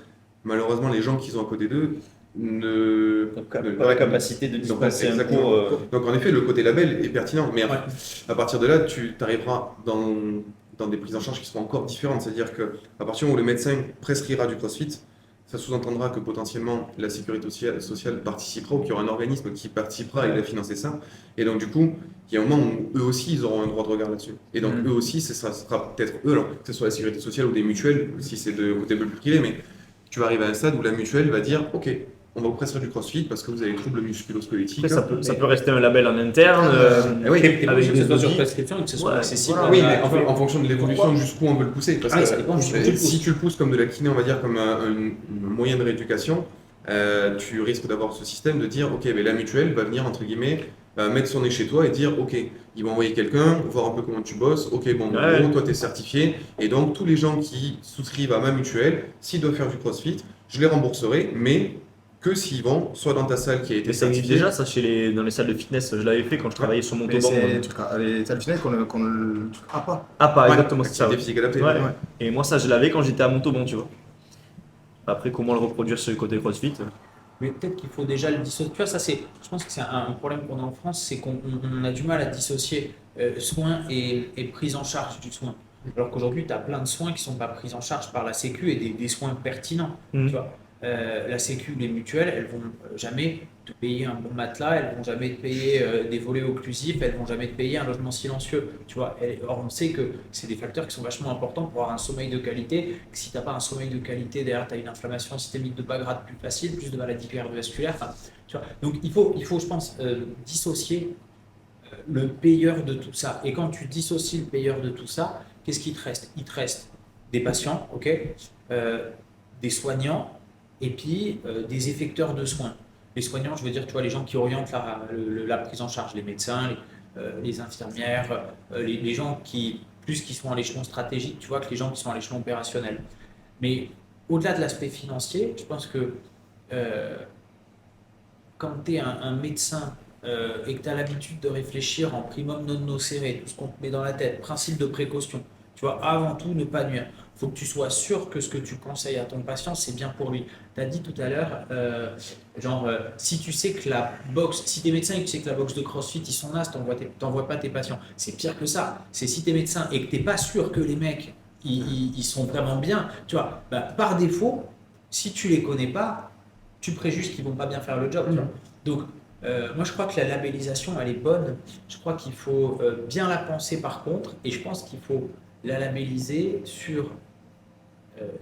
malheureusement, les gens qu'ils ont à côté d'eux Donc, pas la capacité de n'ont pas dispenser un exactement. cours. Donc en effet, le côté label est pertinent. Mais à partir de là, tu arriveras dans des prises en charge qui seront encore différentes. C'est-à-dire qu'à partir où le médecin prescrira du CrossFit, ça sous-entendra que potentiellement la sécurité sociale participera ou qu'il y aura un organisme qui participera et va financer ça. Et donc du coup, il y a un moment où eux aussi, ils auront un droit de regard là-dessus. Et donc eux aussi, ce sera peut-être eux, alors, que ce soit la sécurité sociale ou des mutuelles, si c'est de côté un peu plus privé, mais tu vas arriver à un stade où la mutuelle va dire, ok, on va vous prescrire du CrossFit parce que vous avez des troubles musculo-squelettiques. Après, ça peut rester un label en interne. oui, Et avec que des ce soit sur audits. prescription et que ce soit Ouais, accessible. Oui, à- mais en fonction de l'évolution, jusqu'où on veut le pousser. Parce que Ça dépend jusqu'où tu le si pousses. tu le pousses comme de la kiné, on va dire comme un moyen de rééducation, tu risques d'avoir ce système de dire, ok, mais la mutuelle va venir, entre guillemets, mettre son nez chez toi et dire, ok, ils vont envoyer quelqu'un, voir un peu comment tu bosses, ok, bon, en gros, toi, tu es certifié, et donc tous les gens qui souscrivent à ma mutuelle, s'ils doivent faire du CrossFit, je les rembourserai, mais que s'ils vont soit dans ta salle qui a été Mais ça existe certifiée. déjà, ça, dans les salles de fitness. Je l'avais fait quand je travaillais sur Mais Montauban. c'est les salles finales qu'on le a pas. Ah, pas Ouais, exactement, c'est ça. activité Ouais. physique adaptée. Ouais. Et moi, ça, je l'avais quand j'étais à Montauban, tu vois. Après, comment le reproduire sur le côté CrossFit? Mais peut-être qu'il faut déjà le dissocier. Tu vois, je pense que c'est un problème qu'on a en France, c'est qu'on a du mal à dissocier soins et prise en charge du soin. Alors qu'aujourd'hui, tu as plein de soins qui ne sont pas pris en charge par la Sécu et des soins pertinents. Mhm. Tu vois. La Sécu, les mutuelles, elles vont jamais te payer un bon matelas, elles vont jamais te payer des volets occlusifs, elles vont jamais te payer un logement silencieux. Tu vois. Or, on sait que c'est des facteurs qui sont vachement importants pour avoir un sommeil de qualité. Que si tu n'as pas un sommeil de qualité, derrière, tu as une inflammation systémique de bas grade plus facile, plus de maladies cardiovasculaires. Enfin, tu vois. Donc, il faut, je pense, dissocier le payeur de tout ça. Et quand tu dissocies le payeur de tout ça, qu'est-ce qui te reste? Il te reste des patients, ok, des soignants, et puis des effecteurs de soins. Les soignants, je veux dire, tu vois, les gens qui orientent la prise en charge, les médecins, les infirmières, les gens qui sont à l'échelon stratégique, tu vois, que les gens qui sont à l'échelon opérationnel. Mais au-delà de l'aspect financier, je pense que quand tu es un médecin et que tu as l'habitude de réfléchir en primum non nocere, tout ce qu'on te met dans la tête, principe de précaution, tu vois, avant tout, ne pas nuire. faut que tu sois sûr que ce que tu conseilles à ton patient, c'est bien pour lui. Tu as dit tout à l'heure, si tu sais que la boxe, si tu es médecin et que tu sais que la boxe de CrossFit, ils sont nasses, t'envoies pas tes patients. C'est pire que ça. C'est si tu es médecin et que tu n'es pas sûr que les mecs, ils sont vraiment bien, tu vois, bah, par défaut, si tu les connais pas, tu préjuges qu'ils vont pas bien faire le job. Tu vois. Donc, moi, je crois que la labellisation, elle est bonne. Je crois qu'il faut bien la penser par contre, et je pense qu'il faut la labelliser sur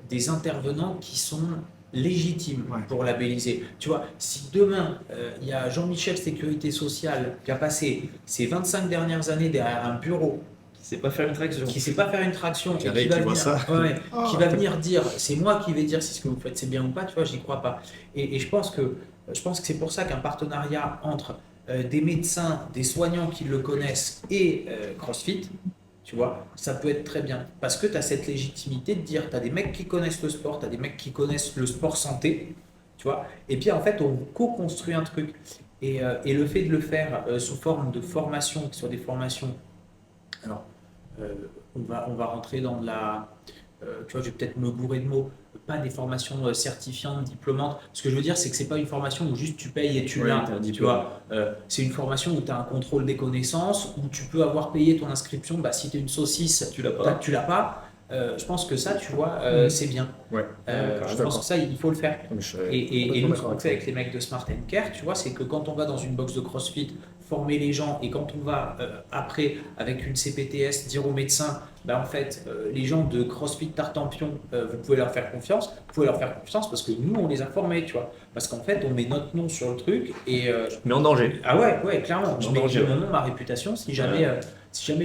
des intervenants qui sont légitimes pour labelliser. Tu vois, si demain, il y a Jean-Michel Sécurité Sociale qui a passé ses 25 dernières années derrière un bureau, Qui sait pas faire une traction. qui sait pas faire une traction, Qui et arrive, qui va qui voit venir, ça. qui va venir dire, c'est moi qui vais dire si ce que vous faites c'est bien ou pas, tu vois, j'y crois pas. Et je pense que c'est pour ça qu'un partenariat entre des médecins, des soignants qui le connaissent et CrossFit, tu vois, ça peut être très bien. Parce que tu as cette légitimité de dire, tu as des mecs qui connaissent le sport, tu as des mecs qui connaissent le sport santé, tu vois, et puis en fait, on co-construit un truc. Et le fait de le faire sous forme de formation, que ce soit des formations, alors, on va rentrer dans tu vois, je vais peut-être me bourrer de mots, pas des formations certifiantes, diplômantes. Ce que je veux dire, c'est que c'est pas une formation où juste tu payes et tu l'as. Tu vois, c'est une formation où tu as un contrôle des connaissances, où tu peux avoir payé ton inscription. Bah, si tu es une saucisse, Tu l'as pas. tu l'as pas. Je pense que ça, tu vois, c'est bien. Ouais. Je pense que ça, il faut le faire. Mais je- Et nous, ce d'accord qu'on avec fait ça. avec les mecs de Smart Care, tu vois, c'est que quand on va dans une box de CrossFit, former les gens, et quand on va après, avec une CPTS, dire aux médecins, bah, en fait, les gens de CrossFit Tartampion, vous pouvez leur faire confiance. Vous pouvez leur faire confiance parce que nous, on les a formés, tu vois. Parce qu'en fait, on met notre nom sur le truc et Mais en danger. ah ouais, clairement. Je En mets danger, mon nom, ma réputation. Si jamais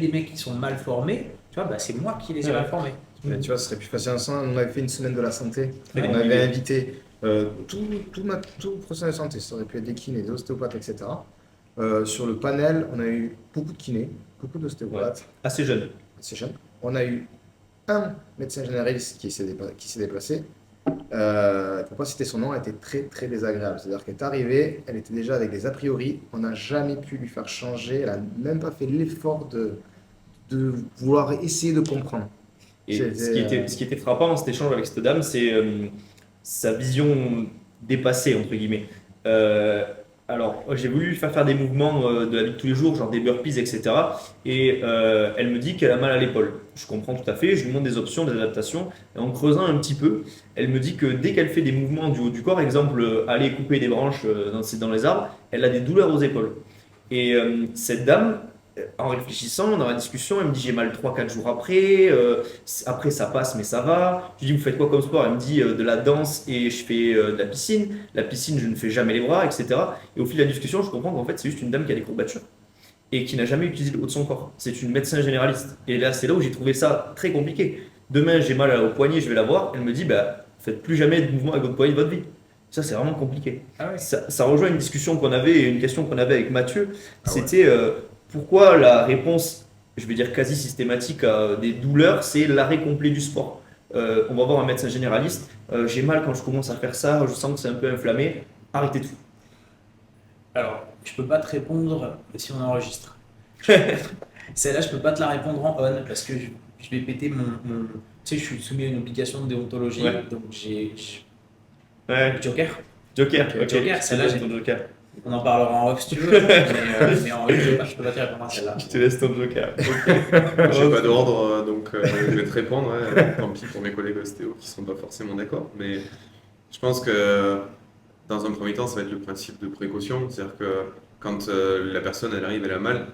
les mecs qui sont mal formés, tu vois, bah, c'est moi qui les ai Ouais. mal formés. Mais tu vois, ce serait plus facile ensemble. On avait fait une semaine de la santé. Ouais. On avait invité tout professionnel de santé. Ça aurait pu être des kinés, des ostéopathes, etc. Sur le panel, on a eu beaucoup de kinés, beaucoup d'ostéopathes, Assez jeune. c'est jeune. On a eu un médecin généraliste qui s'est déplacé. Pour pas citer son nom, elle était très très désagréable. C'est-à-dire qu'elle est arrivée, elle était déjà avec des a priori. On n'a jamais pu lui faire changer. Elle n'a même pas fait l'effort de vouloir essayer de comprendre. Et C'était, ce qui était frappant dans cet échange avec cette dame, c'est sa vision dépassée, entre guillemets. Alors, j'ai voulu lui faire des mouvements de la vie de tous les jours, genre des burpees, etc. Et elle me dit qu'elle a mal à l'épaule. Je comprends tout à fait, je lui demande des options, des adaptations. Et en creusant un petit peu, elle me dit que dès qu'elle fait des mouvements du haut du corps, exemple, aller couper des branches dans les arbres, elle a des douleurs aux épaules. Et cette dame, en réfléchissant dans la discussion, elle me dit j'ai mal 3-4 jours après, après ça passe mais ça va. Je lui dis vous faites quoi comme sport? Elle me dit de la danse et je fais de la piscine. La piscine je ne fais jamais les bras, etc. Et au fil de la discussion je comprends qu'en fait c'est juste une dame qui a des courbatures et qui n'a jamais utilisé le haut de son corps. C'est une médecin généraliste. Et là c'est là où j'ai trouvé ça très compliqué. Demain j'ai mal au poignet, je vais la voir, elle me dit bah faites plus jamais de mouvement avec votre poignet de votre vie. Ça c'est vraiment compliqué. Ah ouais. Ça rejoint une discussion qu'on avait et une question qu'on avait avec Mathieu. Ah ouais. C'était pourquoi la réponse, je vais dire quasi systématique à des douleurs, c'est l'arrêt complet du sport. On va voir un médecin généraliste, j'ai mal quand je commence à faire ça, je sens que c'est un peu inflammé, arrêtez tout. Alors, je peux pas te répondre si on enregistre. Celle-là, je peux pas te la répondre en on parce que je vais péter Tu sais, je suis soumis à une obligation de déontologie, Ouais. donc j'ai Ouais, Joker. Joker, Ok, ok. Joker, celle-là, Je te laisse ton Joker. On en parlera en off si tu veux, mais en off, je peux pas te répondre à celle-là. Je te laisse ton Joker. J'ai pas d'ordre, donc je vais te répondre. Tant pis pour mes collègues ostéo qui sont pas forcément d'accord. Mais je pense que dans un premier temps, ça va être le principe de précaution. C'est-à-dire que quand la personne elle arrive, elle a mal.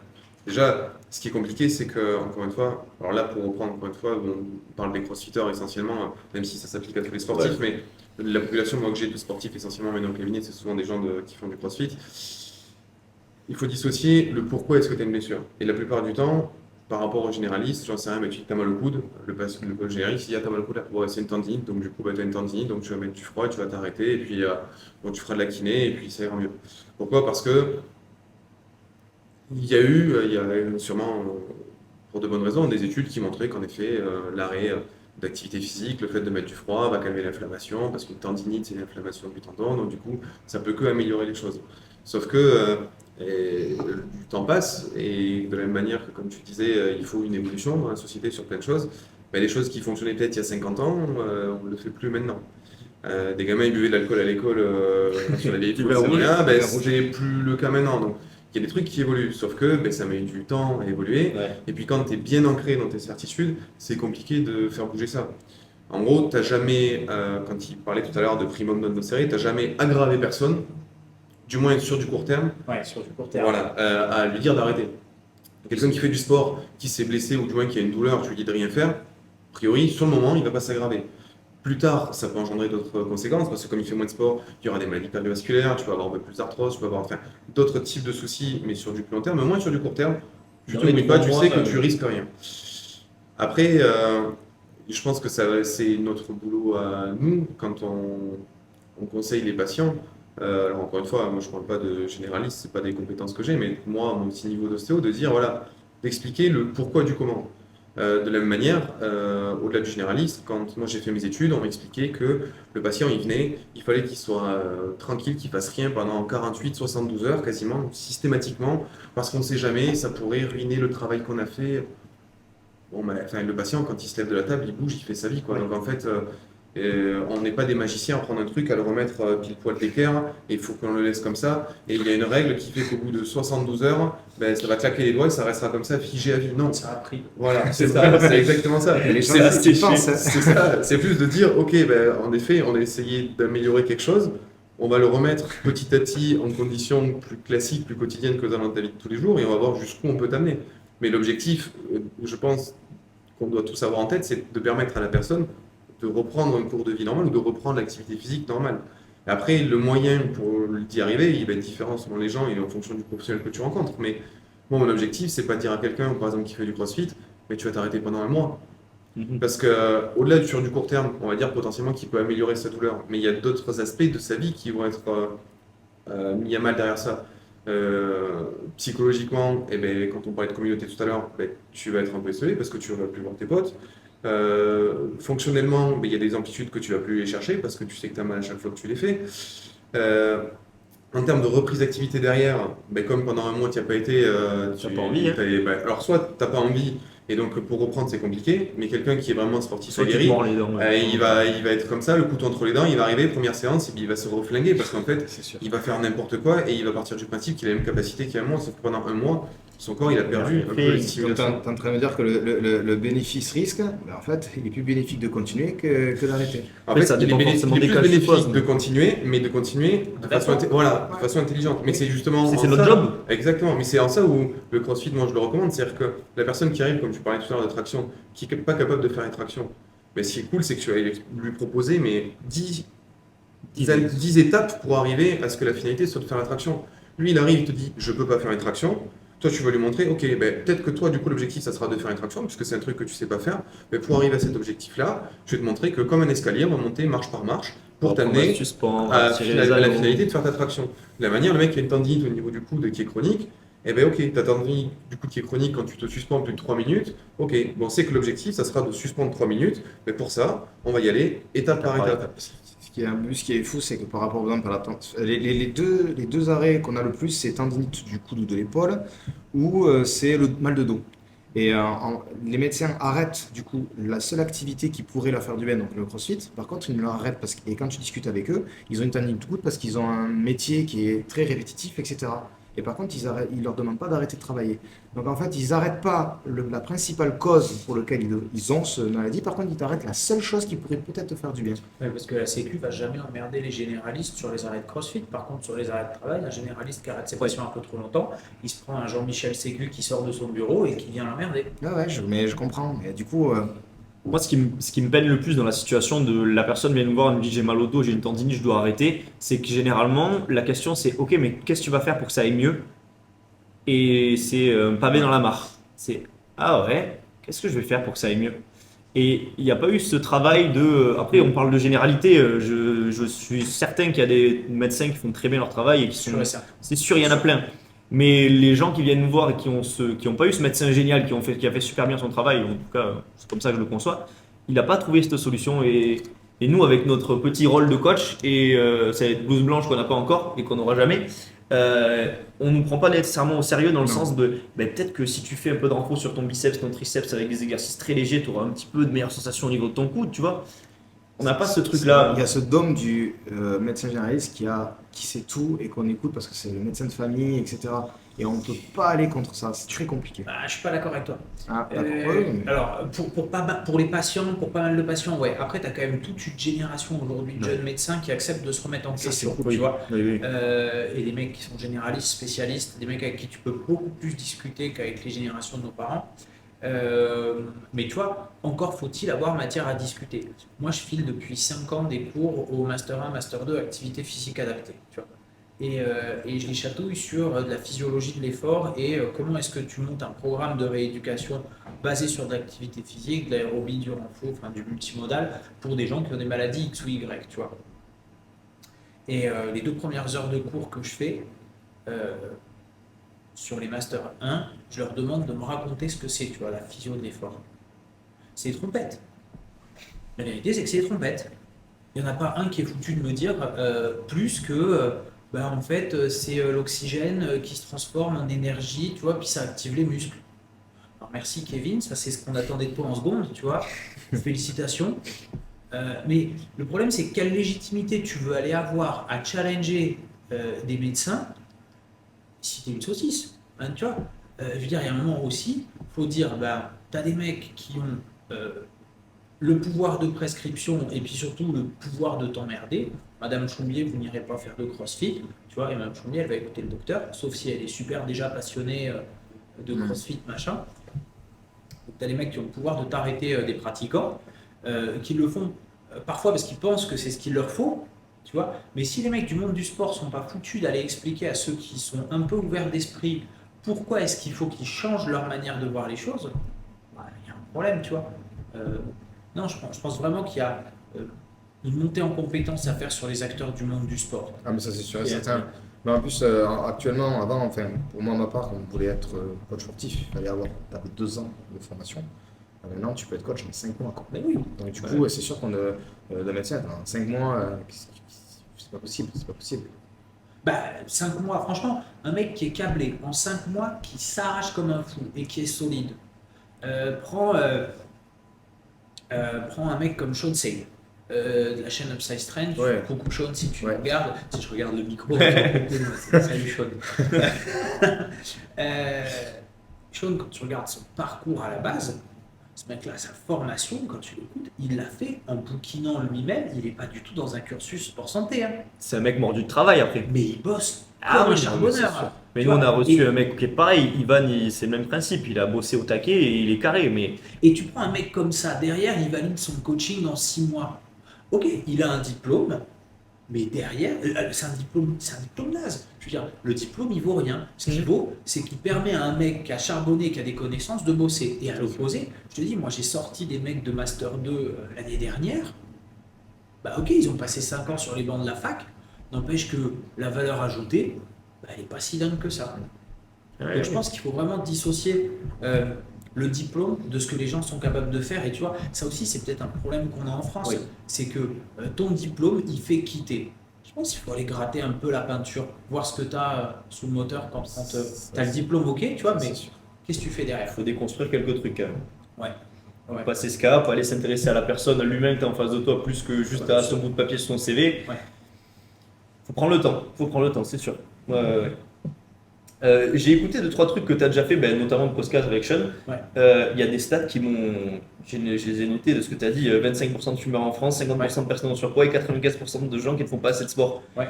Déjà, ce qui est compliqué, c'est que, encore une fois, alors là, pour reprendre encore une fois, on parle des crossfitters essentiellement, même si ça s'applique à tous les sportifs, mais la population moi, que j'ai de sportifs essentiellement maintenant au cabinet, c'est souvent des gens qui font du crossfit. Il faut dissocier le pourquoi est-ce que tu as une blessure. Et la plupart du temps, par rapport au généraliste, j'en sais rien, mais tu as mal au coude, le généraliste, il dit ah, t'as mal au coude, bon, c'est une tendinite, donc du coup, tu as une tendinite, donc tu vas mettre du froid, tu vas t'arrêter, et puis bon, tu feras de la kiné, et puis ça ira mieux. Pourquoi? Parce que il y a eu sûrement, pour de bonnes raisons, des études qui montraient qu'en effet, l'arrêt d'activité physique, le fait de mettre du froid va calmer l'inflammation, parce qu'une tendinite, c'est l'inflammation du tendon, donc du coup, ça peut que améliorer les choses. Sauf que du temps passe, et de la même manière que, comme tu disais, il faut une évolution dans la société sur plein de choses, les choses qui fonctionnaient peut-être il y a 50 ans, on ne le fait plus maintenant. Des gamins ils buvaient de l'alcool à l'école sur la vieille Du école, verre rouge. c'est plus le cas maintenant. Donc il y a des trucs qui évoluent, sauf que ça met du temps à évoluer. Ouais. Et puis quand tu es bien ancré dans tes certitudes, c'est compliqué de faire bouger ça. En gros, tu n'as jamais, quand il parlait tout à l'heure de primum non nocere, tu n'as jamais aggravé personne, du moins sur du court terme, Ouais, sur du court terme. voilà, à lui dire d'arrêter. Quelqu'un qui fait du sport, qui s'est blessé ou du moins qui a une douleur, tu lui dis de rien faire, a priori, sur le moment, il ne va pas s'aggraver. Plus tard, ça peut engendrer d'autres conséquences, parce que comme il fait moins de sport, il y aura des maladies cardiovasculaires, tu vas avoir un peu plus d'arthrose, tu vas avoir d'autres types de soucis, mais sur du plus long terme, mais moins sur du court terme, tu Dans les t'oublies pas, tu 3 sais mois, que tu risques rien. Après, je pense que c'est notre boulot à nous, quand on conseille les patients. Alors encore une fois, moi je ne parle pas de généraliste, ce n'est pas des compétences que j'ai, mais moi, à mon petit niveau d'ostéo, de dire, voilà, d'expliquer le pourquoi du comment. De la même manière, au-delà du généraliste, quand moi j'ai fait mes études, on m'expliquait que le patient il venait, il fallait qu'il soit tranquille, qu'il fasse rien pendant 48-72 heures quasiment, systématiquement, parce qu'on ne sait jamais, ça pourrait ruiner le travail qu'on a fait. Bon, enfin, le patient, quand il se lève de la table, il bouge, il fait sa vie, quoi. Ouais. Donc en fait, on n'est pas des magiciens à prendre un truc, à le remettre pile poil d'équerre, et il faut qu'on le laisse comme ça. Et il y a une règle qui fait qu'au bout de 72 heures, ça va claquer les doigts et ça restera comme ça, figé à vie. Non, Ça a pris. voilà, c'est ça, c'est exactement ça. Les gens C'est restent c'est- pensent, hein. c'est ça, c'est plus de dire, ok, en effet, on a essayé d'améliorer quelque chose, on va le remettre petit à petit en conditions plus classiques, plus quotidiennes que dans ta vie de tous les jours, et on va voir jusqu'où on peut t'amener. Mais l'objectif, je pense qu'on doit tous avoir en tête, c'est de permettre à la personne de reprendre un cours de vie normal ou de reprendre l'activité physique normale. Après, le moyen pour d'y arriver, il va être différent selon les gens et en fonction du professionnel que tu rencontres. Mais moi, mon objectif, c'est pas de dire à quelqu'un, par exemple, qui fait du crossfit, mais tu vas t'arrêter pendant un mois. Mhm. Parce que au-delà sur du court terme, on va dire potentiellement qu'il peut améliorer sa douleur, mais il y a d'autres aspects de sa vie qui vont être mis à mal derrière ça. Psychologiquement, quand on parlait de communauté tout à l'heure, tu vas être un peu isolé parce que tu ne vas plus voir tes potes. Fonctionnellement, il y a des amplitudes que tu vas plus les chercher parce que tu sais que tu as mal à chaque fois que tu les fais. En termes de reprise d'activité derrière, comme pendant un mois tu n'y as pas été, T'as pas envie, hein. alors soit tu n'as pas envie et donc pour reprendre c'est compliqué, mais quelqu'un qui est vraiment sportif Soit tu te aguerri, mords les dents. Ouais. il va être comme ça, le couteau entre les dents, il va arriver, première séance, et puis il va se reflinguer parce qu'en fait C'est sûr. il va faire n'importe quoi et il va partir du principe qu'il a la même capacité qu'il y a un mois, sauf que pendant un mois, son corps il a perdu un peu les Donc, t'es stimulations. en train de me dire que le bénéfice-risque, en fait, il est plus bénéfique de continuer que d'arrêter. En Après, fait, ça il est, dépend forcément il est des plus cas, je bénéfique suppose. de continuer, mais de continuer de façon, voilà, de façon intelligente. Mais c'est justement. C'est en notre ça- job. Exactement, mais c'est en ça où le CrossFit, moi je le recommande, c'est-à-dire que la personne qui arrive, comme tu parlais tout à l'heure de traction, qui n'est pas capable de faire une traction, mais ce qui est cool, c'est que tu vas lui proposer 10 étapes pour arriver à ce que la finalité soit de faire la traction. Lui, il arrive, il te dit, je peux pas faire une traction. Toi, tu vas lui montrer, ok, peut-être que toi, du coup, l'objectif, ça sera de faire une traction, puisque c'est un truc que tu sais pas faire. Mais pour arriver à cet objectif-là, je vais te montrer que comme un escalier, on va monter marche par marche pour t'amener à la finalité de faire ta traction. De la manière, le mec qui a une tendinite au niveau du coude qui est chronique, ok, ta tendinite du coude qui est chronique quand tu te suspends plus de 3 minutes, ok, bon, c'est que l'objectif, ça sera de suspendre 3 minutes, mais pour ça, on va y aller étape par étape. Ce qui est fou, c'est que par rapport, par exemple, à les deux arrêts qu'on a le plus, c'est tendinite du coude ou de l'épaule, ou c'est le mal de dos. Et les médecins arrêtent du coup la seule activité qui pourrait leur faire du bien, donc le crossfit. Par contre, ils l'arrêtent et quand tu discutes avec eux, ils ont une tendinite du coude parce qu'ils ont un métier qui est très répétitif, etc. Et par contre, ils leur demandent pas d'arrêter de travailler. Donc en fait, ils n'arrêtent pas la principale cause pour laquelle ils ont cette maladie. Par contre, ils arrêtent la seule chose qui pourrait peut-être te faire du bien. Ouais, parce que la Sécu va jamais emmerder les généralistes sur les arrêts de CrossFit. Par contre, sur les arrêts de travail, un généraliste qui arrête ses patients un peu trop longtemps, il se prend un Jean-Michel Sécu qui sort de son bureau et qui vient l'emmerder. Ouais, mais je comprends. Mais du coup, Moi, ce qui me peine le plus dans la situation de la personne vient nous voir, elle me dit j'ai mal au dos, j'ai une tendinite, je dois arrêter, c'est que généralement, la question c'est ok, mais qu'est-ce que tu vas faire pour que ça aille mieux? Et c'est un pavé dans la mare. C'est ah ouais, qu'est-ce que je vais faire pour que ça aille mieux? Et il n'y a pas eu ce travail de. Après, on parle de généralité, je suis certain qu'il y a des médecins qui font très bien leur travail et qui sont. Sûr et certain. C'est sûr, il y en a plein. Mais les gens qui viennent nous voir et qui ont pas eu ce médecin génial, qui a fait super bien son travail, en tout cas, c'est comme ça que je le conçois, il n'a pas trouvé cette solution. Et nous, avec notre petit rôle de coach et cette blouse blanche qu'on n'a pas encore et qu'on n'aura jamais, on ne nous prend pas nécessairement au sérieux dans le sens de peut-être que si tu fais un peu de renfort sur ton biceps, ton triceps avec des exercices très légers, tu auras un petit peu de meilleure sensation au niveau de ton coude, tu vois. On n'a pas ce truc-là. Il y a ce dôme du médecin généraliste qui sait tout et qu'on écoute parce que c'est le médecin de famille, etc. Et on ne peut pas aller contre ça, c'est très compliqué. Bah, je suis pas d'accord avec toi. Ah, d'accord. Ouais, mais- Alors, pour les patients, pour pas mal de patients, ouais. Après, tu as quand même toute une génération aujourd'hui de jeunes médecins qui acceptent de se remettre en Ça, question, c'est tu vois. Oui. Et des mecs qui sont généralistes, spécialistes, des mecs avec qui tu peux beaucoup plus discuter qu'avec les générations de nos parents. Mais tu vois, encore faut-il avoir matière à discuter. Moi, je file depuis 5 ans des cours au Master 1, Master 2, activité physique adaptée. Tu vois. Et je les chatouille sur de la physiologie de l'effort et comment est-ce que tu montes un programme de rééducation basé sur de l'activité physique, de l'aérobie, du renfort, enfin du multimodal, pour des gens qui ont des maladies X ou Y, tu vois. Et les 2 premières heures de cours que je fais, sur les Master 1, je leur demande de me raconter ce que c'est, tu vois, la physio de l'effort. C'est des trompettes. La vérité, c'est que c'est des trompettes. Il n'y en a pas un qui est foutu de me dire plus que, en fait, c'est l'oxygène qui se transforme en énergie, tu vois, puis ça active les muscles. Alors merci Kevin, ça c'est ce qu'on attendait de toi en seconde, tu vois. Félicitations. Mais le problème, c'est quelle légitimité tu veux aller avoir à challenger des médecins si t'es une saucisse, hein, tu vois. Je veux dire, il y a un moment aussi, il faut dire, t'as des mecs qui ont le pouvoir de prescription et puis surtout le pouvoir de t'emmerder. Madame Chombier, vous n'irez pas faire de crossfit, tu vois, et Madame Chombier, elle va écouter le docteur, sauf si elle est super déjà passionnée de crossfit, machin. Donc t'as des mecs qui ont le pouvoir de t'arrêter des pratiquants, qui le font parfois parce qu'ils pensent que c'est ce qu'il leur faut, tu vois. Mais si les mecs du monde du sport sont pas foutus d'aller expliquer à ceux qui sont un peu ouverts d'esprit pourquoi est-ce qu'il faut qu'ils changent leur manière de voir les choses, il y a un problème, tu vois. Non, je pense vraiment qu'il y a une montée en compétences à faire sur les acteurs du monde du sport. Ah, mais ça, c'est sûr et Et, certain. Mais en plus, actuellement, avant, enfin, pour moi, ma part, on voulait être coach sportif. Il fallait avoir 2 ans de formation. Maintenant, tu peux être coach en 5 mois. Quoi. Ben oui. Donc, du coup, c'est sûr qu'on le médecin, en 5 mois, c'est pas possible. C'est pas possible. 5 mois, franchement, un mec qui est câblé en 5 mois, qui s'arrache comme un fou et qui est solide, prend un mec comme Sean Say, de la chaîne Upside Strength. Ouais. Coucou Sean, si tu Ouais. regardes, si je regarde le micro, salut Sean. Sean, quand tu regardes son parcours à la base, ce mec-là, sa formation, quand tu l'écoutes, il l'a fait en bouquinant lui-même. Il n'est pas du tout dans un cursus sport santé. Hein. C'est un mec mordu de travail après. Mais il bosse Ah comme oui, un charbonneur. c'est sûr. Hein. Mais Tu nous, on vois, a reçu et- un mec qui est pareil. Ivan, c'est le même principe. Il a bossé au taquet et il est carré. Mais Et tu prends un mec comme ça, derrière, il valide son coaching en 6 mois. Ok, il a un diplôme, mais derrière, c'est un diplôme naze. Je veux dire, le diplôme, il vaut rien. Ce qu'il vaut, c'est qu'il permet à un mec qui a charbonné, qui a des connaissances, de bosser. Et à l'opposé, je te dis, moi, j'ai sorti des mecs de Master 2 l'année dernière. Ok, ils ont passé 5 ans sur les bancs de la fac. N'empêche que la valeur ajoutée, elle n'est pas si dingue que ça. Donc je pense qu'il faut vraiment dissocier le diplôme de ce que les gens sont capables de faire. Et tu vois, ça aussi, c'est peut-être un problème qu'on a en France. Oui. C'est que ton diplôme, il fait quitter. Je pense qu'il faut aller gratter un peu la peinture, voir ce que tu as sous le moteur quand tu as le diplôme, ok, tu vois, mais C'est sûr. qu'est-ce que tu fais il derrière? faut déconstruire quelques trucs quand même. Ouais. Passer ce cap, aller s'intéresser à la personne, à l'humain que tu as en face de toi, plus que juste Ouais, à ce bout de papier sur ton CV. Ouais. Faut prendre le temps, c'est sûr. Ouais. J'ai écouté 2-3 trucs que tu as déjà fait, notamment le podcast avec Sean. Ouais. Il y a des stats qui m'ont. Je les ai notés de ce que tu as dit 25% de fumeurs en France, 50% de personnes en surpoids et 95% de gens qui ne font pas assez de sport. Ouais.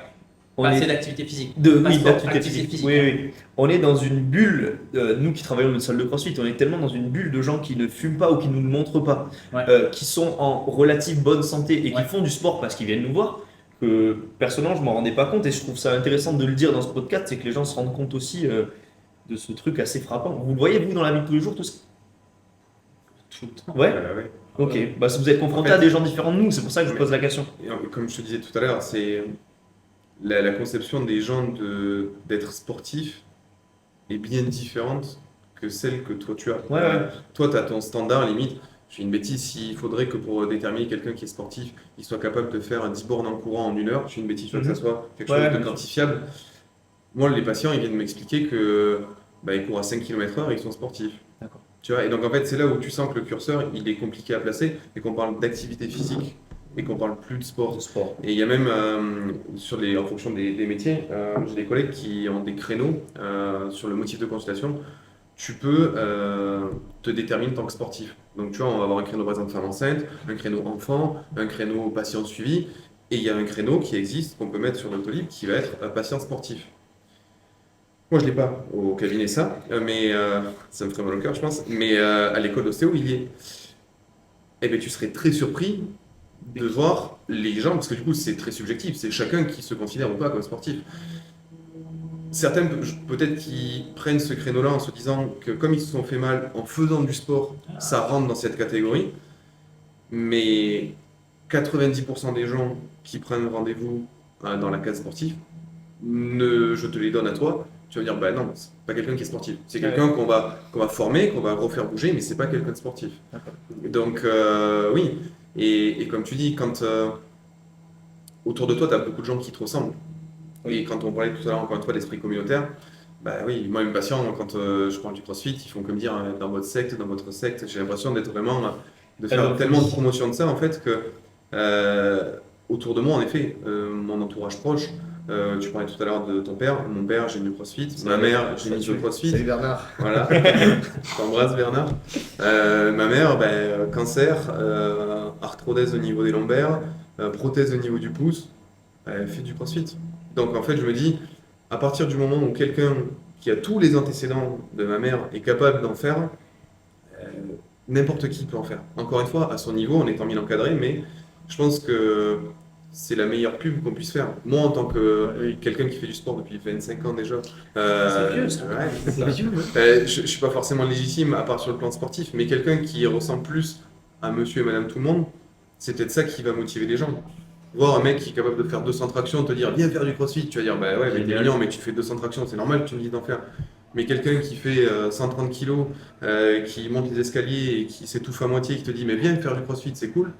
On Pas est assez d'activité physique. de Pas oui, sport, d'activité activité physique. physique. Oui. On est dans une bulle, nous qui travaillons dans une salle de crossfit, on est tellement dans une bulle de gens qui ne fument pas ou qui ne nous le montrent pas, Ouais. qui sont en relative bonne santé et Ouais. qui font du sport parce qu'ils viennent nous voir, que personnellement je m'en rendais pas compte et je trouve ça intéressant de le dire dans ce podcast, c'est que les gens se rendent compte aussi de ce truc assez frappant. Vous le voyez vous dans la vie de tous les jours tout ça? Tout le temps. Ouais. Ouais. Ok, si vous êtes confronté En fait- à des gens différents de nous, c'est pour ça que je vous pose la question. Et comme je te disais tout à l'heure, c'est la conception des gens d'être sportif est bien différente que celle que toi tu as. Ouais. Toi, tu as ton standard, limite. Je fais une bêtise, s'il faudrait que pour déterminer quelqu'un qui est sportif, il soit capable de faire 10 bornes en courant en 1 heure, je fais une bêtise, je veux que ça soit quelque chose Ouais, de bien sûr. quantifiable. moi, les patients, ils viennent m'expliquer que ils courent à 5 km/h et ils sont sportifs. D'accord. Tu vois, et donc en fait, c'est là où tu sens que le curseur, il est compliqué à placer et qu'on parle d'activité physique et qu'on parle plus de sport. Et il y a même, en fonction des métiers, j'ai des collègues qui ont des créneaux sur le motif de consultation. Tu peux te déterminer en tant que sportif. Donc tu vois, on va avoir un créneau par exemple femme enceinte, un créneau enfant, un créneau patient suivi, et il y a un créneau qui existe, qu'on peut mettre sur l'autolib, qui va être patient sportif. Moi, je ne l'ai pas au cabinet, ça, mais ça me ferait mal au cœur, je pense. Mais à l'école d'ostéo, il y est. Eh bien, tu serais très surpris de voir les gens, parce que du coup, c'est très subjectif, c'est chacun qui se considère ou pas comme sportif. Certains, peut-être, qui prennent ce créneau-là en se disant que comme ils se sont fait mal en faisant du sport, ça rentre dans cette catégorie. Mais 90% des gens qui prennent rendez-vous dans la case sportive, je te les donne à toi, tu vas dire, bah non, c'est pas quelqu'un qui est sportif. C'est quelqu'un qu'on va former, qu'on va refaire bouger, mais c'est pas quelqu'un de sportif. Donc, oui. Et comme tu dis, quand autour de toi, tu as beaucoup de gens qui te ressemblent. Et quand on parlait tout à l'heure, encore une fois, d'esprit communautaire, bah oui, moi, mes patients, quand je parle du CrossFit, ils font comme dire, dans votre secte, j'ai l'impression d'être vraiment, de faire tellement de promotion de ça, en fait, que autour de moi, en effet, mon entourage proche, tu parlais tout à l'heure de ton père, mon père, j'ai mis au CrossFit, ma mère, j'ai mis au CrossFit. Salut Bernard. Voilà, je t'embrasse Bernard. Ma mère, cancer, arthrodèse au niveau des lombaires, prothèse au niveau du pouce, elle fait du CrossFit. Donc en fait, je me dis, à partir du moment où quelqu'un qui a tous les antécédents de ma mère est capable d'en faire, n'importe qui peut en faire. Encore une fois, à son niveau, en étant bien encadré, mais je pense que c'est la meilleure pub qu'on puisse faire. Moi, en tant que quelqu'un qui fait du sport depuis 25 ans déjà, C'est vieux, ça. ouais, c'est ça. Vieux, Je ne suis pas forcément légitime, à part sur le plan sportif, mais quelqu'un qui ressemble plus à monsieur et madame tout le monde, c'est peut-être ça qui va motiver les gens. Voir un mec qui est capable de faire 200 tractions, te dire viens faire du CrossFit, tu vas dire bah ouais, mais t'es mignon, mais tu fais 200 tractions, c'est normal que tu me dises d'en faire. Mais quelqu'un qui fait 130 kilos, qui monte les escaliers et qui s'étouffe à moitié, qui te dit mais viens faire du CrossFit, c'est cool,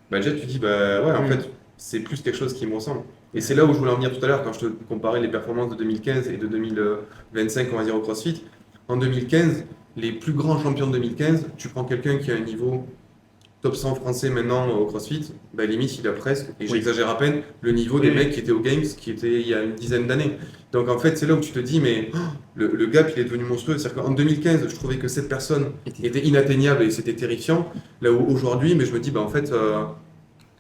bah déjà tu dis bah ouais, en fait, c'est plus quelque chose qui me ressemble. Et c'est là où je voulais en venir tout à l'heure quand je te comparais les performances de 2015 et de 2025, on va dire, au CrossFit. En 2015, les plus grands champions de 2015, tu prends quelqu'un qui a un niveau top 100 français maintenant au CrossFit, bah limite il a presque, et j'exagère à peine, le niveau des mecs qui étaient aux Games, qui étaient il y a une dizaine d'années. Donc en fait c'est là où tu te dis mais le gap il est devenu monstrueux. C'est-à-dire qu'en 2015 je trouvais que cette personne était inatteignable et c'était terrifiant. Là où aujourd'hui mais je me dis bah en fait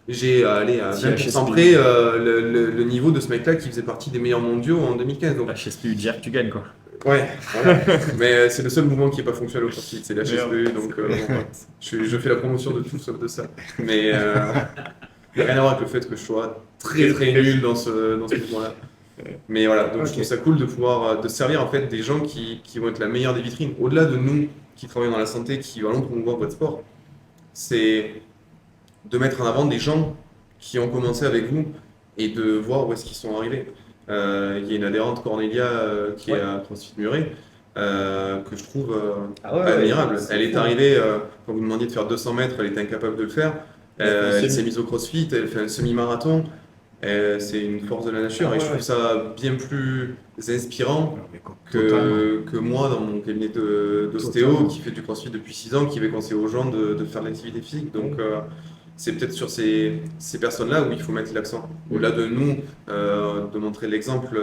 j'ai à 20% près le niveau de ce mec-là qui faisait partie des meilleurs mondiaux en 2015. Donc, la HSPU dire que tu gagnes quoi. ouais, voilà. Mais c'est le seul mouvement qui n'est pas fonctionnel au CrossFit, c'est la HSPU, donc je fais la promotion de tout sauf de ça. Mais il n'y a rien à voir avec le fait que je sois très très nul dans ce mouvement-là. Mais voilà, donc je trouve ça cool de pouvoir de servir en fait des gens qui vont être la meilleure des vitrines. Au-delà de nous qui travaillons dans la santé, qui allons promouvoir votre sport, c'est de mettre en avant des gens qui ont commencé avec vous et de voir où est-ce qu'ils sont arrivés. Il y a une adhérente, Cornelia, qui est à CrossFit Muret, que je trouve admirable. Elle est arrivée, quand vous demandiez de faire 200 mètres, elle était incapable de le faire. Elle s'est mise au CrossFit, elle fait un semi-marathon. C'est une force de la nature et je trouve ça bien plus inspirant que moi dans mon cabinet d'ostéo qui fait du CrossFit depuis 6 ans, qui va conseiller aux gens de faire de l'activité physique. Donc c'est peut-être sur ces personnes-là où il faut mettre l'accent. Au-delà de nous, de montrer l'exemple,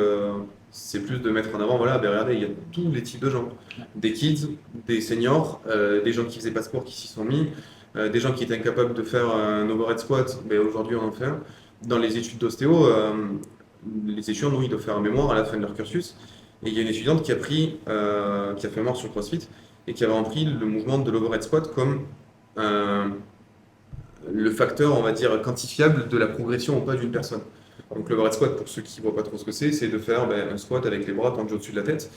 c'est plus de mettre en avant, voilà, ben regardez, il y a tous les types de gens. Des kids, des seniors, des gens qui faisaient pas de sport qui s'y sont mis, des gens qui étaient incapables de faire un overhead squat, ben aujourd'hui on en fait un. Dans les études d'ostéo, les étudiants, nous, ils doivent faire un mémoire à la fin de leur cursus. Et il y a une étudiante qui a fait mémoire sur le CrossFit et qui avait repris le mouvement de l'overhead squat comme le facteur, on va dire, quantifiable de la progression ou pas d'une personne. Donc l'overhead squat, pour ceux qui ne voient pas trop ce que c'est de faire un squat avec les bras tendus au-dessus de la tête.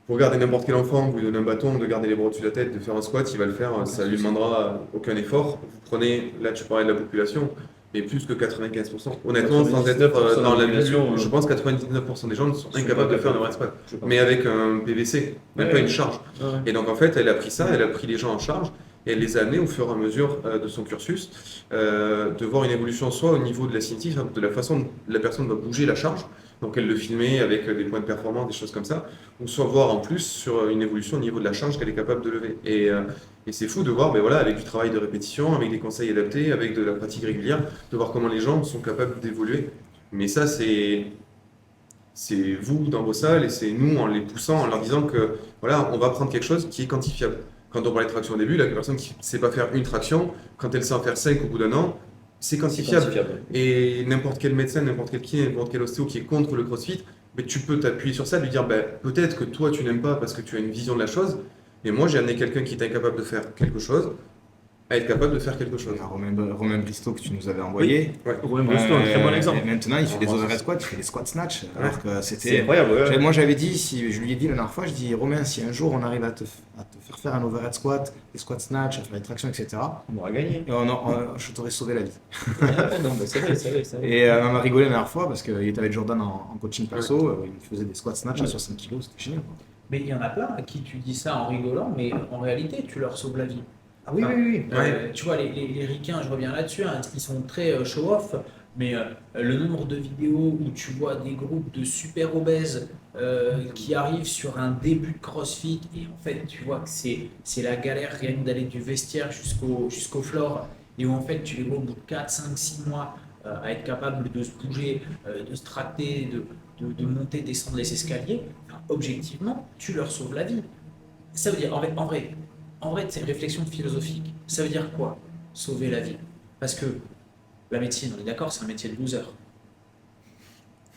Vous regardez n'importe quel enfant, vous lui donnez un bâton, de garder les bras au-dessus de la tête, de faire un squat, il va le faire, ça ne lui demandera aucun effort. Vous prenez, là tu parlais de la population, mais plus que 95%. Honnêtement, sans être dans la mesure, je pense que 99% des gens sont incapables de faire un overhead squat, mais avec un PVC, même pas une charge. Et donc en fait, elle a pris ça, elle a pris les gens en charge, et elle les a amenés au fur et à mesure de son cursus, de voir une évolution soit au niveau de la cinétique, de la façon dont la personne va bouger la charge, donc elle le filmait avec des points de performance, des choses comme ça, ou soit voir en plus sur une évolution au niveau de la charge qu'elle est capable de lever. Et c'est fou de voir, ben voilà, avec du travail de répétition, avec des conseils adaptés, avec de la pratique régulière, de voir comment les gens sont capables d'évoluer. Mais ça, c'est vous dans vos salles et c'est nous en les poussant, en leur disant que voilà, on va prendre quelque chose qui est quantifiable. Quand on parlait de traction au début, la personne qui ne sait pas faire une traction, quand elle sait en faire 5 au bout d'un an, c'est quantifiable. Et n'importe quel médecin, n'importe quel kiné, n'importe quel ostéo qui est contre le CrossFit, mais tu peux t'appuyer sur ça, lui dire ben, peut-être que toi tu n'aimes pas parce que tu as une vision de la chose, mais moi j'ai amené quelqu'un qui est incapable de faire quelque chose à être capable de faire quelque chose. Romain Bristow que tu nous avais envoyé. Ouais. Romain Bristow, un très bon exemple. Et maintenant, il fait des overhead squats, il fait des squats snatch. Alors que C'est c'était. incroyable. Ouais. Moi, j'avais dit, si je lui ai dit la dernière fois, je dis Romain, si un jour on arrive à te faire un overhead squat, des squats snatch, à faire des tractions, etc., On aura gagné. et je t'aurais sauvé la vie. Non, mais c'est vrai, c'est vrai. Et on a rigolé la dernière fois parce qu'il était avec Jordan en coaching perso, il faisait des squats snatch à 60 kg, c'était génial. Quoi. Mais il y en a plein à qui tu dis ça en rigolant, mais en réalité, tu leur sauves la vie. Ah oui, oui, oui. Tu vois, les ricains, je reviens là-dessus, hein, ils sont très show-off, mais le nombre de vidéos où tu vois des groupes de super obèses qui arrivent sur un début de CrossFit, et en fait, tu vois que c'est la galère rien que d'aller du vestiaire jusqu'au floor, et où en fait, tu les vois au bout de 4, 5, 6 mois à être capable de se bouger, de se tracter, de monter, descendre les escaliers. Enfin, objectivement, tu leur sauves la vie. Ça veut dire, en vrai, c'est une réflexion philosophique. Ça veut dire quoi? Sauver la vie. Parce que la médecine, on est d'accord, c'est un métier de loser.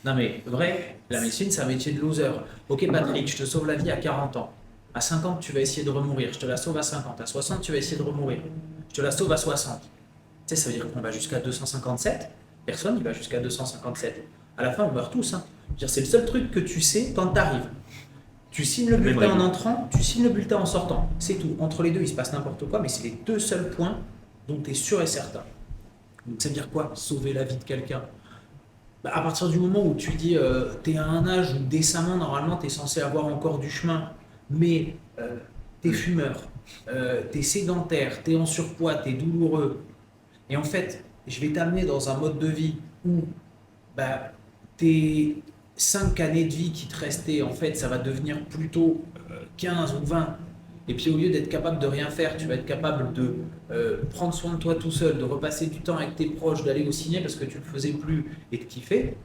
Non mais vrai, la médecine, c'est un métier de loser. Ok Patrick, je te sauve la vie à 40 ans. À 50, tu vas essayer de remourir. Je te la sauve à 50. À 60, tu vas essayer de remourir. Je te la sauve à 60. Tu sais, ça veut dire qu'on va jusqu'à 257. Personne, il va jusqu'à 257. À la fin, on meurt tous. Hein. Je veux dire, c'est le seul truc que tu sais quand tu arrives. Tu signes le bulletin en entrant, tu signes le bulletin en sortant. C'est tout. Entre les deux, il se passe n'importe quoi, mais c'est les deux seuls points dont tu es sûr et certain. Donc ça veut dire quoi? Sauver la vie de quelqu'un. Bah, à partir du moment où tu dis tu es à un âge où décemment, normalement, tu es censé avoir encore du chemin, mais tu es fumeur, tu es sédentaire, tu es en surpoids, tu es douloureux. Et en fait, je vais t'amener dans un mode de vie où bah, tes 5 années de vie qui te restaient, en fait, ça va devenir plutôt 15 ou 20. Et puis au lieu d'être capable de rien faire, tu vas être capable de prendre soin de toi tout seul, de repasser du temps avec tes proches, d'aller au ciné parce que tu ne le faisais plus et de kiffer.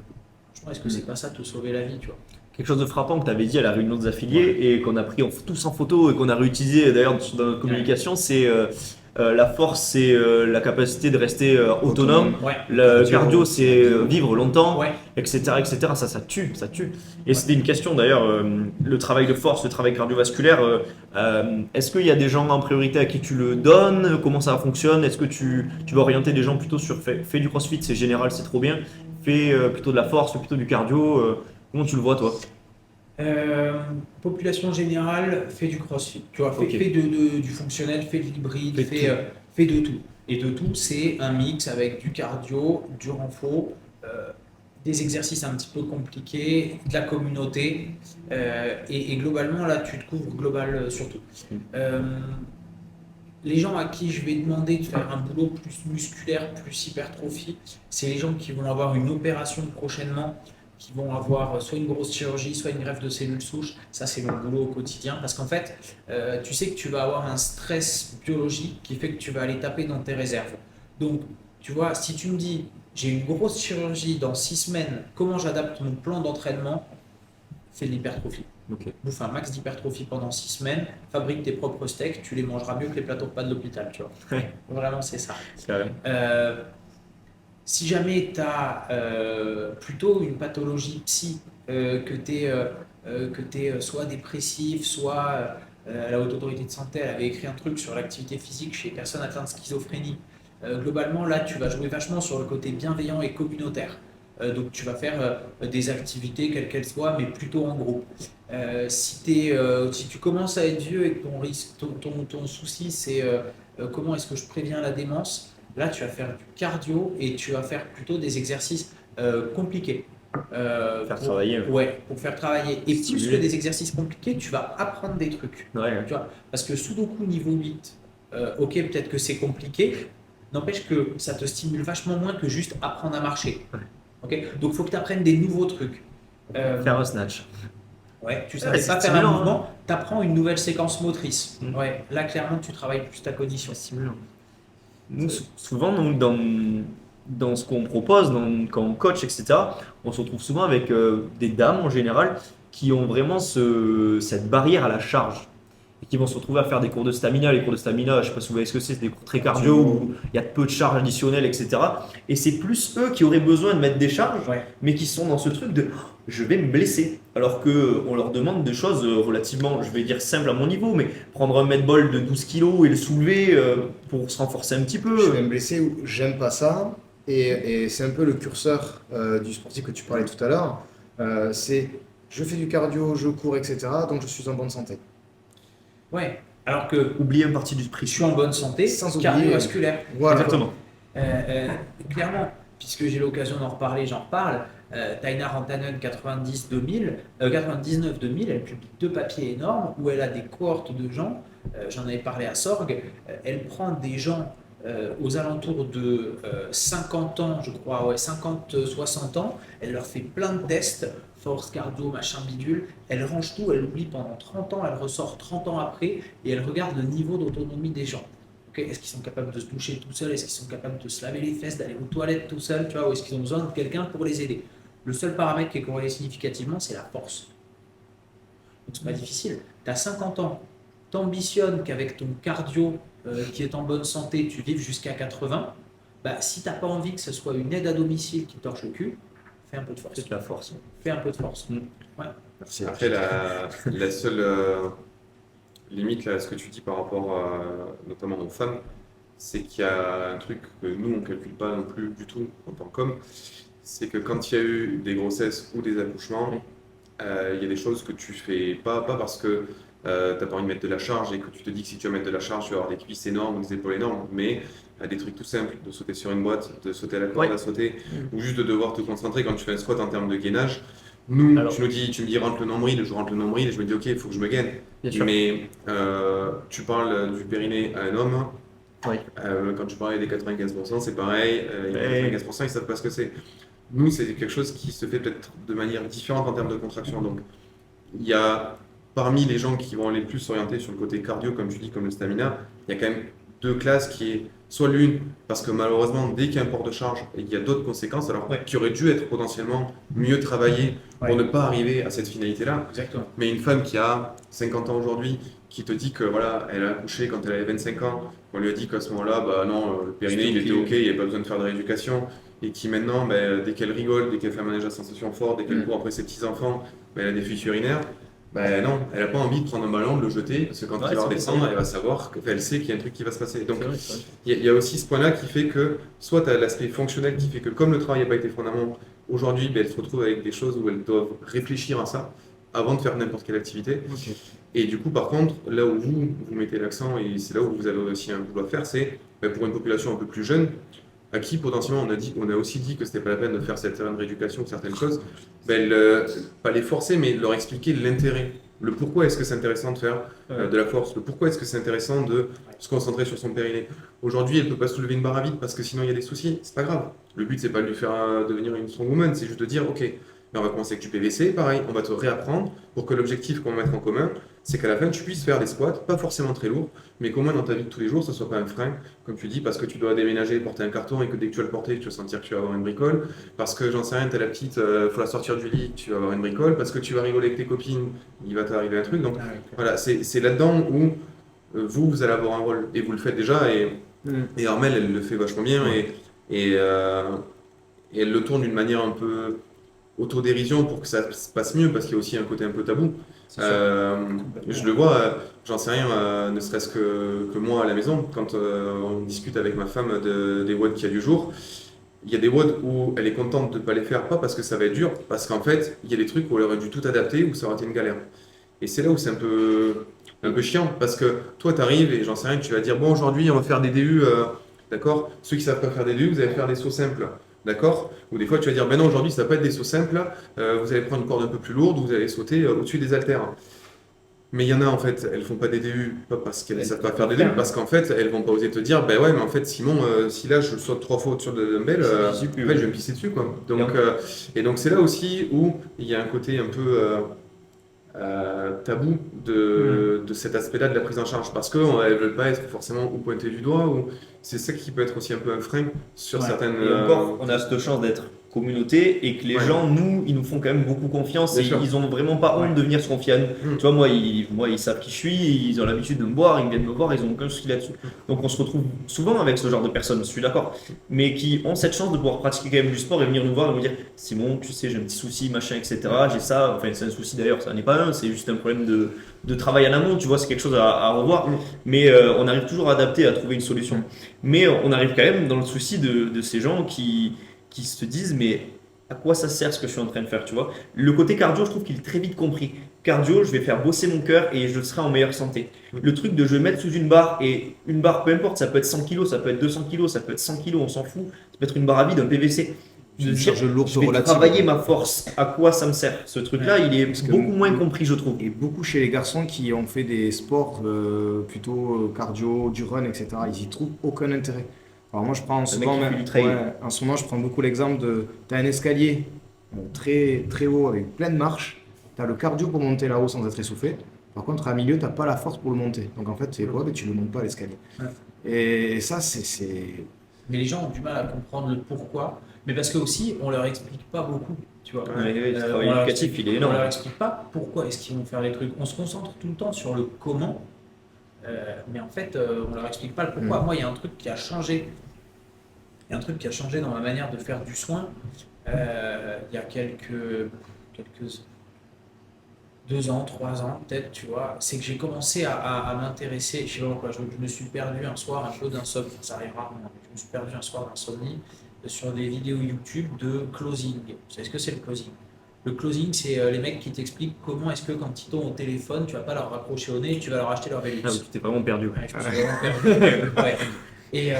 Franchement, est-ce que c'est pas ça te sauver la vie, tu vois? Quelque chose de frappant que tu avais dit à la réunion des affiliés et qu'on a pris tous en photo et qu'on a réutilisé d'ailleurs dans notre communication, c'est la force, c'est la capacité de rester autonome. Ouais. Le cardio, c'est vivre longtemps, Ouais. etc., etc. Ça tue, ça tue. Et c'était une question d'ailleurs, le travail de force, le travail cardiovasculaire, est-ce qu'il y a des gens en priorité à qui tu le donnes? Comment ça fonctionne? Est-ce que tu vas orienter des gens plutôt sur fais du crossfit, c'est général, c'est trop bien, fais plutôt de la force, fais plutôt du cardio, comment tu le vois toi? Population générale, fait du crossfit. Tu vois, Ok. fait du fonctionnel, fait de l'hybride, fait de tout. Et de tout, c'est un mix avec du cardio, du renfort, des exercices un petit peu compliqués, de la communauté. Et globalement, là, tu te couvres global surtout. Les gens à qui je vais demander de faire un boulot plus musculaire, plus hypertrophie, c'est les gens qui vont avoir une opération prochainement, qui vont avoir soit une grosse chirurgie, soit une greffe de cellules souches. Ça, c'est mon boulot au quotidien. Parce qu'en fait, tu sais que tu vas avoir un stress biologique qui fait que tu vas aller taper dans tes réserves. Donc, tu vois, si tu me dis, j'ai une grosse chirurgie dans 6 semaines, comment j'adapte mon plan d'entraînement? Fais de l'hypertrophie. Ok. Bouffe un max d'hypertrophie pendant 6 semaines, fabrique tes propres steaks, tu les mangeras mieux que les plateaux de pas de l'hôpital, tu vois. Ouais. Vraiment, c'est ça. Carrément. Si jamais tu as plutôt une pathologie psy, que tu es soit dépressif, soit la Haute Autorité de Santé, elle avait écrit un truc sur l'activité physique chez les personnes atteintes de schizophrénie. Globalement, là, tu vas jouer vachement sur le côté bienveillant et communautaire. Donc, tu vas faire des activités, quelles qu'elles soient, mais plutôt en groupe. Si tu commences à être vieux et que ton souci, c'est comment est-ce que je préviens la démence, là, tu vas faire du cardio et tu vas faire plutôt des exercices compliqués. Travailler. Ouais, pour faire travailler. Et plus Stimuler. que des exercices compliqués, tu vas apprendre des trucs. Ouais. Tu vois, parce que Sudoku niveau 8, ok, peut-être que c'est compliqué, n'empêche que ça te stimule vachement moins que juste apprendre à marcher. Ok, donc il faut que tu apprennes des nouveaux trucs. Faire un snatch. Ouais, tu Ouais, savais c'est pas faire un stimulant, mouvement, tu apprends une nouvelle séquence motrice. Mm. Ouais, là clairement tu travailles plus ta cognition. C'est stimulant. Nous, souvent, donc, dans ce qu'on propose, quand on coach, etc., on se retrouve souvent avec des dames en général qui ont vraiment cette barrière à la charge et qui vont se retrouver à faire des cours de stamina. Les cours de stamina, je ne sais pas si vous voyez ce que c'est des cours très cardio où il y a peu de charges additionnelles, etc. Et c'est plus eux qui auraient besoin de mettre des charges, Ouais. mais qui sont dans ce truc de oh, je vais me blesser. Alors qu'on leur demande des choses relativement, je vais dire simples à mon niveau, mais prendre un med ball de 12 kilos et le soulever pour se renforcer un petit peu. Je vais me blesser ou j'aime pas ça. Et c'est un peu le curseur du sportif que tu parlais tout à l'heure. C'est je fais du cardio, je cours, etc. Donc je suis en bonne santé. Ouais, alors que Oublier une partie du je prix. suis en bonne santé, Sans oublier- cardiovasculaire. Voilà. Exactement. Clairement, puisque j'ai l'occasion d'en reparler, j'en reparle. Taina Rantanen 99-2000, elle publie 2 papiers énormes où elle a des cohortes de gens, j'en avais parlé à Sorg, elle prend des gens aux alentours de 50 ans, je crois, ouais, 50-60 ans, elle leur fait plein de tests, force, cardio, machin bidule, elle range tout, elle oublie pendant 30 ans, elle ressort 30 ans après et elle regarde le niveau d'autonomie des gens. Ok, est-ce qu'ils sont capables de se doucher tout seuls? Est-ce qu'ils sont capables de se laver les fesses, d'aller aux toilettes tout seuls, tu vois, ou est-ce qu'ils ont besoin de quelqu'un pour les aider? Le seul paramètre qui est corrélé significativement, c'est la force. Donc c'est pas difficile. Tu as 50 ans, t'ambitionnes qu'avec ton cardio qui est en bonne santé, tu vives jusqu'à 80. Bah, si t'as pas envie que ce soit une aide à domicile qui torche le cul, fais un peu de force. C'est de la force. Fais un peu de force. Merci. Après, la seule limite là, à ce que tu dis par rapport notamment aux femmes, c'est qu'il y a un truc que nous, on ne calcule pas non plus du tout en tant qu'homme, c'est que quand il y a eu des grossesses ou des accouchements, il y a des choses que tu fais pas parce que tu n'as pas envie de mettre de la charge et que tu te dis que si tu vas mettre de la charge, tu vas avoir des cuisses énormes ou des épaules énormes, mais des trucs tout simples, de sauter sur une boîte, de sauter à la corde Ouais. à sauter, ou juste de devoir te concentrer quand tu fais un squat en termes de gainage. Nous, Alors- tu me dis rentre le nombril, je rentre le nombril et je me dis ok, il faut que je me gaine. Bien sûr. Mais tu parles du périnée à un homme, Oui. quand tu parlais des 95%, c'est pareil, les Ouais. 95% ils savent pas ce que c'est. Nous, c'est quelque chose qui se fait peut-être de manière différente en termes de contraction. Donc, il y a parmi les gens qui vont aller plus s'orienter sur le côté cardio, comme tu dis, comme le stamina, il y a quand même 2 classes qui est soit l'une, parce que malheureusement, dès qu'il y a un port de charge, il y a d'autres conséquences, alors Ouais. qui auraient dû être potentiellement mieux travaillées pour Ouais. ne pas arriver à cette finalité-là. Exactement. Mais une femme qui a 50 ans aujourd'hui, qui te dit que voilà, elle a accouché quand elle avait 25 ans, on lui a dit qu'à ce moment-là, bah non, le périnée il était ok, il n'y avait pas besoin de faire de rééducation, et qui maintenant, dès qu'elle rigole, dès qu'elle fait un manège à sensation forte, dès qu'elle court après ses petits-enfants, elle a des fuites urinaires. Non, elle n'a pas envie de prendre un ballon, de le jeter, parce que quand Ouais, il va c'est redescendre, vrai. elle va savoir qu'elle sait qu'il y a un truc qui va se passer. Donc, C'est vrai, c'est vrai. il y a aussi ce point-là qui fait que, soit tu as l'aspect fonctionnel qui fait que, comme le travail n'a pas été fait en amont, aujourd'hui, elles se retrouvent avec des choses où elles doivent réfléchir à ça avant de faire n'importe quelle activité. Ok. Et du coup, par contre, là où vous mettez l'accent, et c'est là où vous avez aussi un boulot à faire, c'est pour une population un peu plus jeune, à qui potentiellement on a aussi dit que c'était pas la peine de faire certaines rééducations, certaines choses, pas les forcer, mais leur expliquer l'intérêt. Le pourquoi est-ce que c'est intéressant de faire de la force, le pourquoi est-ce que c'est intéressant de se concentrer sur son périnée. Aujourd'hui, elle ne peut pas soulever une barre à vide parce que sinon il y a des soucis, c'est pas grave. Le but, c'est pas de lui faire devenir une strongwoman, c'est juste de dire, ok, on va commencer avec du PVC, pareil, on va te réapprendre pour que l'objectif qu'on va mettre en commun, c'est qu'à la fin, tu puisses faire des squats, pas forcément très lourds, mais qu'au moins dans ta vie de tous les jours, ce soit pas un frein, comme tu dis, parce que tu dois déménager, porter un carton et que dès que tu vas le porter, tu vas sentir que tu vas avoir une bricole, parce que j'en sais rien, t'as la petite, faut la sortir du lit, tu vas avoir une bricole, parce que tu vas rigoler avec tes copines, il va t'arriver un truc. Donc voilà, c'est là-dedans où vous allez avoir un rôle, et vous le faites déjà, et Armelle, elle le fait vachement bien, et elle le tourne d'une manière un peu autodérision pour que ça se passe mieux, parce qu'il y a aussi un côté un peu tabou. Je le vois, j'en sais rien, ne serait-ce que moi à la maison, quand on discute avec ma femme des WOD qu'il y a du jour, il y a des WOD où elle est contente de ne pas les faire, pas parce que ça va être dur, parce qu'en fait, il y a des trucs où elle aurait dû tout adapter, où ça aurait été une galère. Et c'est là où c'est un peu chiant, parce que toi, tu arrives et j'en sais rien, tu vas dire, bon, aujourd'hui, on va faire des DU, d'accord? Ceux qui ne savent pas faire des DU, vous allez faire des sauts simples. D'accord? Ou des fois, tu vas dire, ben non, aujourd'hui, ça va pas être des sauts simples, vous allez prendre une corde un peu plus lourde, vous allez sauter au-dessus des haltères. Mais il y en a en fait, elles font pas des DU, pas parce qu'elles ne Elles savent pas peuvent faire pas des DU, faire. parce qu'en fait, elles vont pas oser te dire, ben ouais, mais en fait, Simon, si là je saute 3 fois au-dessus de la dumbbell, J'y suis en plus, fait, ouais. je vais me pisser dessus, quoi. Et en- Et donc c'est là aussi où il y a un côté un peu tabou de cet aspect-là de la prise en charge, parce qu'elles ne veulent pas être forcément ou pointées du doigt, ou c'est ça qui peut être aussi un peu un frein sur Ouais. certaines. Et encore, on a cette chance d'être communauté et que les Ouais. gens, nous, ils nous font quand même beaucoup confiance Bien et sûr. ils ont vraiment pas honte Ouais. de venir se confier à nous. Mm. Tu vois, moi, ils savent qui je suis, ils ont l'habitude de me voir, ils viennent me voir, ils ont aucun souci là-dessus. Donc on se retrouve souvent avec ce genre de personnes, je suis d'accord, mais qui ont cette chance de pouvoir pratiquer quand même du sport et venir nous voir et nous dire Simon, tu sais, j'ai un petit souci, machin, etc. J'ai ça, enfin, c'est un souci d'ailleurs, ça n'est pas un, c'est juste un problème de travail en amont, tu vois, c'est quelque chose à revoir, Mm. mais on arrive toujours à adapter, à trouver une solution. Mais on arrive quand même dans le souci de ces gens qui se disent mais à quoi ça sert ce que je suis en train de faire, tu vois. Le côté cardio, je trouve qu'il est très vite compris. Cardio, je vais faire bosser mon cœur et je serai en meilleure santé. Le truc de je vais mettre sous une barre, et une barre, peu importe, ça peut être 100 kg, ça peut être 200 kg, ça peut être 100 kg, on s'en fout. Ça peut être une barre à vide, un PVC. De Une dire, charge lourde je vais relative. travailler ma force, à quoi ça me sert. Ce truc-là, il est Parce que- beaucoup moins compris, je trouve. Et beaucoup chez les garçons qui ont fait des sports plutôt cardio, du run, etc., ils y trouvent aucun intérêt. Alors moi, je prends souvent, qui fait du trail. en ce moment, je prends beaucoup l'exemple de, tu as un escalier très, très haut avec plein de marches, tu as le cardio pour monter là-haut sans être essoufflé. Par contre, à milieu, tu n'as pas la force pour le monter. Donc en fait, c'est quoi? Ben, tu ne le montes pas l'escalier. Ouais. Et ça, c'est... Mais les gens ont du mal à comprendre le pourquoi. Mais parce que aussi, on leur explique pas beaucoup, tu vois. Ouais, le Euh, travail on leur éducatif, explique- il est On leur énorme. explique pas pourquoi est-ce qu'ils vont faire les trucs. On se concentre tout le temps sur le comment, mais en fait, on leur explique pas le pourquoi. Moi, il y a un truc qui a changé. Il y a un truc qui a changé dans ma manière de faire du soin. Il y a quelques 2 ans, 3 ans, peut-être, tu vois, c'est que j'ai commencé à m'intéresser, je sais pas pourquoi, je me suis perdu un soir un peu d'insomnie, ça arrive rarement, mais je me suis perdu un soir d'insomnie sur des vidéos YouTube de closing. Vous savez ce que c'est le closing? Le closing, c'est les mecs qui t'expliquent comment est-ce que quand ils t'ont au téléphone, tu vas pas leur raccrocher au nez, tu vas leur acheter leur Velux. Ah oui, tu t'es vraiment perdu. Ouais, je me suis vraiment perdu. Ouais. Et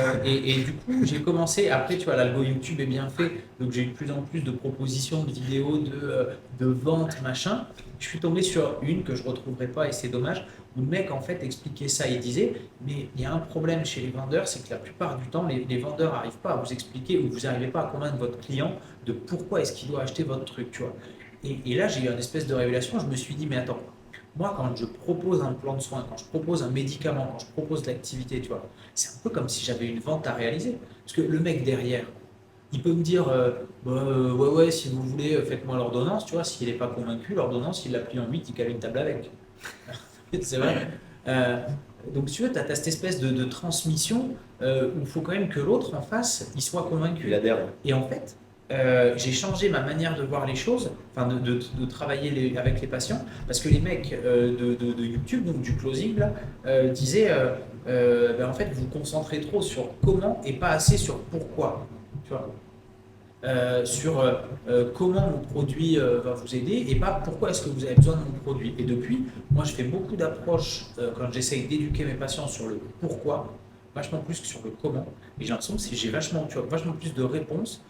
du coup, j'ai commencé, après, tu vois, l'algo YouTube est bien fait, donc j'ai eu de plus en plus de propositions de vidéos de vente, machin. Je suis tombé sur une que je retrouverai pas et c'est dommage, où le mec, en fait, expliquait ça. Il disait, mais il y a un problème chez les vendeurs, c'est que la plupart du temps, les vendeurs n'arrivent pas à vous expliquer ou vous n'arrivez pas à convaincre votre client de pourquoi est-ce qu'il doit acheter votre truc, tu vois. Et là, j'ai eu une espèce de révélation, je me suis dit, mais attends, moi, quand je propose un plan de soins, quand je propose un médicament, quand je propose de l'activité, tu vois, c'est un peu comme si j'avais une vente à réaliser. Parce que le mec derrière, il peut me dire ouais, si vous voulez, faites-moi l'ordonnance, tu vois, s'il n'est pas convaincu, l'ordonnance, il la plie en 8, il cale une table avec. C'est vrai. Donc, si tu veux, tu as cette espèce de transmission où il faut quand même que l'autre en face, il soit convaincu. Il adhère. Et en fait, j'ai changé ma manière de voir les choses, enfin de travailler avec les patients, parce que les mecs de YouTube, donc du closing, là, disaient ben, en fait, vous vous concentrez trop sur comment et pas assez sur pourquoi. Tu vois. Sur comment mon produit va vous aider et pas pourquoi est-ce que vous avez besoin de mon produit. Et depuis, moi je fais beaucoup d'approches quand j'essaye d'éduquer mes patients sur le pourquoi, vachement plus que sur le comment. Et j'ai l'impression que j'ai vachement, tu vois, vachement plus de réponses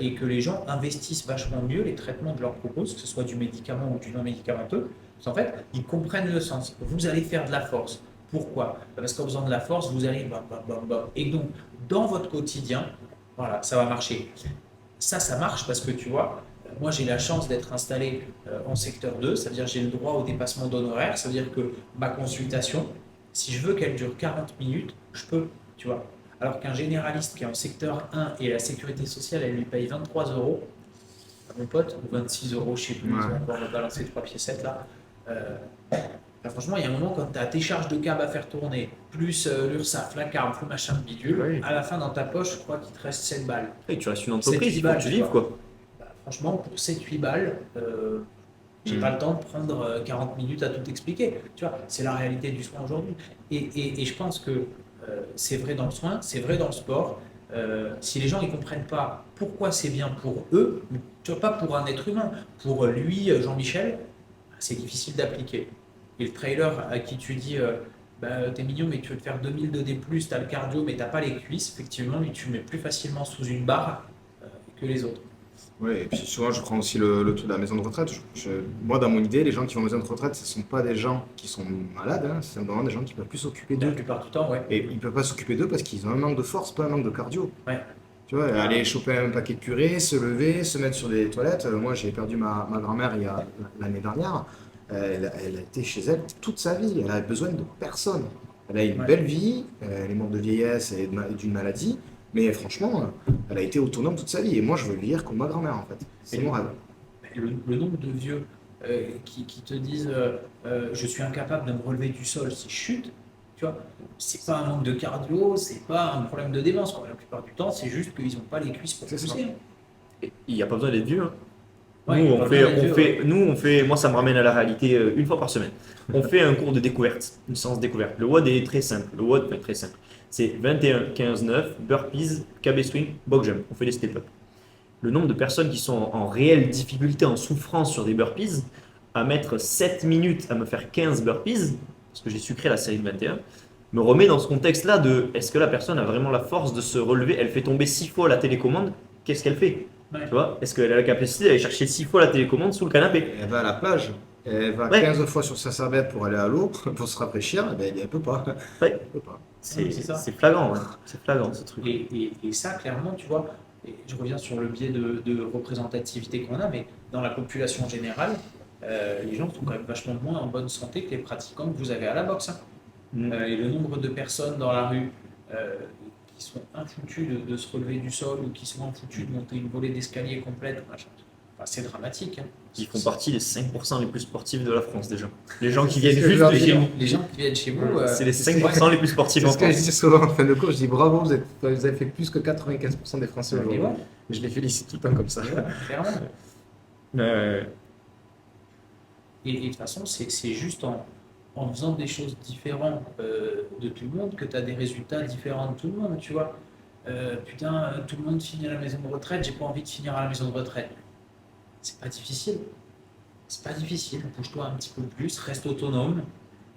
et que les gens investissent vachement mieux les traitements que je leur propose, que ce soit du médicament ou du non médicamenteux. Parce qu'en fait, ils comprennent le sens. Vous allez faire de la force. Pourquoi? Parce qu'en faisant de la force, vous allez... Et donc, dans votre quotidien, voilà, ça va marcher. Ça marche parce que tu vois, moi j'ai la chance d'être installé en secteur 2, ça veut dire que j'ai le droit au dépassement d'honoraires, ça veut dire que ma consultation, si je veux qu'elle dure 40 minutes, je peux, tu vois. Alors qu'un généraliste qui est en secteur 1 et la sécurité sociale, elle lui paye 23 euros, mon pote, ou 26 euros, je sais plus, ils ont encore balancé 3 piécettes là. Franchement, il y a un moment quand tu as tes charges de cab à faire tourner, plus l'URSSAF, la carte, le machin bidule, Oui. à la fin dans ta poche, je crois qu'il te reste 7 balles. Et tu restes une entreprise, il faut balles, que tu tu vives vois. quoi. Bah, franchement, pour 7-8 balles, j'ai pas le temps de prendre 40 minutes à tout expliquer. Tu vois, c'est la réalité du soin aujourd'hui. Et je pense que c'est vrai dans le soin, c'est vrai dans le sport. Si les gens ne comprennent pas pourquoi c'est bien pour eux, tu vois, pas pour un être humain, pour lui, Jean-Michel, c'est difficile d'appliquer. Et le trailer à qui tu dis bah, t'es mignon, mais tu veux te faire 2000 de D+, t'as le cardio, mais t'as pas les cuisses, effectivement, lui, tu le mets plus facilement sous une barre que les autres. Ouais, et puis souvent, je prends aussi le truc de la maison de retraite. Moi, dans mon idée, les gens qui vont en maison de retraite, ce ne sont pas des gens qui sont malades, hein, c'est simplement des gens qui peuvent plus s'occuper La d'eux. plupart du temps, ouais. Et ils ne peuvent pas s'occuper d'eux parce qu'ils ont un manque de force, pas un manque de cardio. Ouais. Tu vois, aller choper un paquet de purée, se lever, se mettre sur des toilettes. Moi, j'ai perdu ma grand-mère l'année dernière. Elle a été chez elle toute sa vie. Elle a besoin de personne. Elle a une Ouais. belle vie. Elle est morte de vieillesse et d'une maladie. Mais franchement, elle a été autonome toute sa vie. Et moi, je veux vieillir comme ma grand-mère, en fait. C'est mon rêve. Le nombre de vieux qui te disent je suis incapable de me relever du sol si je chute, tu vois, c'est pas un manque de cardio, c'est pas un problème de démence, quoi. La plupart du temps, c'est juste qu'ils n'ont pas les cuisses pour C'est ça. pousser. Et il n'y a pas besoin d'être vieux. Hein. Ouais, Nous, il y a on pas fait, besoin d'être on vieux, fait, moi, ça me ramène à la réalité une fois par semaine. On fait un cours de découverte, une séance découverte. Le WOD est très simple. Le WOD est très simple. C'est 21, 15, 9, burpees, KB swing, box jump. On fait des step-up. Le nombre de personnes qui sont en réelle difficulté, en souffrance sur des burpees, à mettre 7 minutes à me faire 15 burpees, parce que j'ai sucré la série de 21, me remet dans ce contexte-là de est-ce que la personne a vraiment la force de se relever? Elle fait tomber 6 fois la télécommande, qu'est-ce qu'elle fait? Ouais. Tu vois, est-ce qu'elle a la capacité d'aller chercher 6 fois la télécommande sous le canapé? Elle va à la plage. Elle va Ouais. 15 fois sur sa serviette pour aller à l'eau, pour se rafraîchir. Eh ben, elle peut pas. Ouais. Elle peut pas. C'est c'est ça. c'est flagrant, hein. C'est flagrant ce truc. Et ça, clairement, tu vois, et je reviens sur le biais de représentativité qu'on a, mais dans la population générale, les gens sont quand même vachement moins en bonne santé que les pratiquants que vous avez à la boxe, hein. Mm. Et le nombre de personnes dans la rue qui sont infoutues de se relever du sol ou qui sont infoutues de monter une volée d'escalier complète, machin. Enfin, c'est dramatique, hein. Ils font partie des 5% les plus sportifs de la France déjà. Les gens qui viennent C'est ce que juste je leur de dis. chez nous. Les gens qui viennent chez vous, C'est les 5% les plus sportifs C'est en ce que je France. dis souvent en fin de cours. Je dis bravo, vous avez fait plus que 95% des Français et aujourd'hui. ouais, Je les félicite tout le temps comme ça. clairement. Euh, Et de toute façon, c'est juste en faisant des choses différentes de tout le monde que tu as des résultats différents de tout le monde, tu vois. Putain, tout le monde finit à la maison de retraite, j'ai pas envie de finir à la maison de retraite. C'est pas difficile. C'est pas difficile. Bouge-toi un petit peu plus, reste autonome.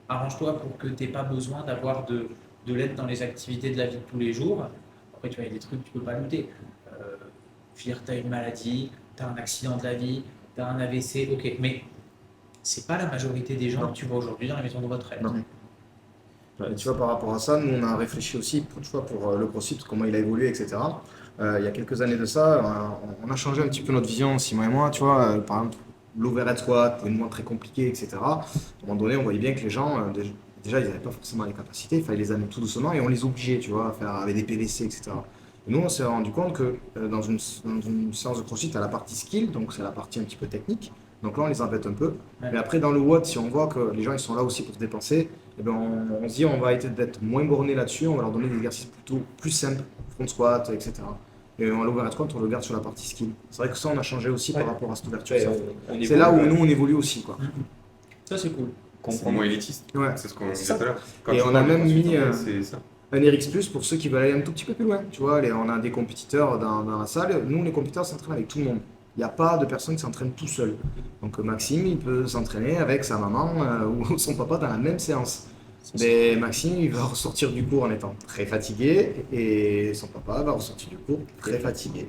Arrange-toi pour que tu n'aies pas besoin d'avoir de l'aide dans les activités de la vie de tous les jours. Après, tu vois, il y a des trucs que tu peux pas lutter. Tu as une maladie, tu as un accident de la vie, tu as un AVC, ok. Mais c'est pas la majorité des gens Non. que tu vois aujourd'hui dans la maison de retraite. Non. Et tu vois, par rapport à ça, nous, on a réfléchi aussi pour le CrossFit, comment il a évolué, etc. Il y a quelques années de ça, on a changé un petit peu notre vision, Simon et moi, tu vois. Par exemple, l'overhead squat, des mouvements très compliqués, etc. À un moment donné, on voyait bien que les gens, déjà, ils n'avaient pas forcément les capacités, il fallait les amener tout doucement et on les obligeait, tu vois, à faire avec des PVC, etc. Et nous, on s'est rendu compte que dans une séance de CrossFit, tu as la partie skill, donc c'est la partie un petit peu technique. Donc là, on les embête un peu. Ouais. Mais après, dans le WOD, si on voit que les gens ils sont là aussi pour se dépenser, eh ben, on se dit on va essayer d'être moins borné là-dessus, on va leur donner des exercices plutôt plus simples, front squat, etc. Et l'overhead squat, on le garde sur la partie skill. C'est vrai que ça, on a changé aussi par rapport à cette ouverture. C'est là où nous, on évolue aussi, quoi. Ça, c'est cool. C'est moins élitiste. Ouais. C'est ce qu'on C'est disait ça. tout à l'heure. Quand Et tu on vois a le même CrossFit, mis, c'est ça. Un RX+, pour ceux qui veulent aller un tout petit peu plus loin. Tu vois, on a des compétiteurs dans la salle. Nous, les compétiteurs s'entraînent avec tout le monde. Il n'y a pas de personne qui s'entraîne tout seul. Donc Maxime, il peut s'entraîner avec sa maman ou son papa dans la même séance. Mais Maxime, il va ressortir du cours en étant très fatigué et son papa va ressortir du cours très fatigué.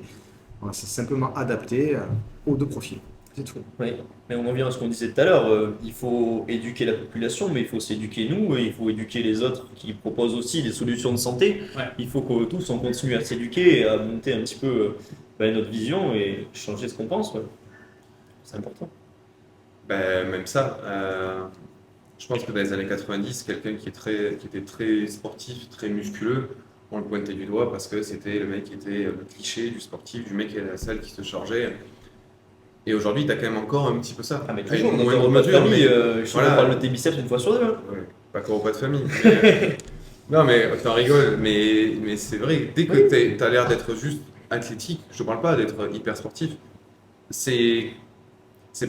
Voilà, c'est simplement adapté aux deux profils. C'est tout. Oui, mais on en vient à ce qu'on disait tout à l'heure. Il faut éduquer la population, mais il faut s'éduquer nous et il faut éduquer les autres qui proposent aussi des solutions de santé. Ouais. Il faut que tous on continue à s'éduquer et à monter un petit peu notre vision et changer ce qu'on pense. Ouais. C'est important. Ben, même ça, je pense que dans les années 90, quelqu'un qui était très sportif, très musculeux, on le pointait du doigt parce que c'était le mec qui était le cliché du sportif, du mec qui est à la salle, qui se chargeait. Et aujourd'hui, tu as quand même encore un petit peu ça. Ah, mais À toujours, une dans un moindre repas de mesure, famille, mais je voilà. parle de tes biceps une fois sur deux. Hein. Ouais, pas qu'au repas de famille. Non, mais t'en rigoles, mais c'est vrai, dès que tu as l'air d'être juste athlétique, je te parle pas d'être hyper sportif, c'est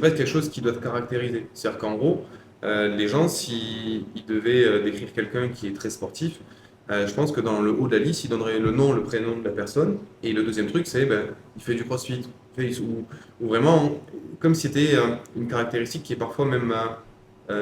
pas quelque chose qui doit te caractériser. C'est-à-dire qu'en gros, les gens, s'ils devaient décrire quelqu'un qui est très sportif, je pense que dans le haut de la liste, ils donneraient le nom, le prénom de la personne. Et le deuxième truc, c'est il fait du crossfit. Ou vraiment, comme si c'était une caractéristique qui est parfois même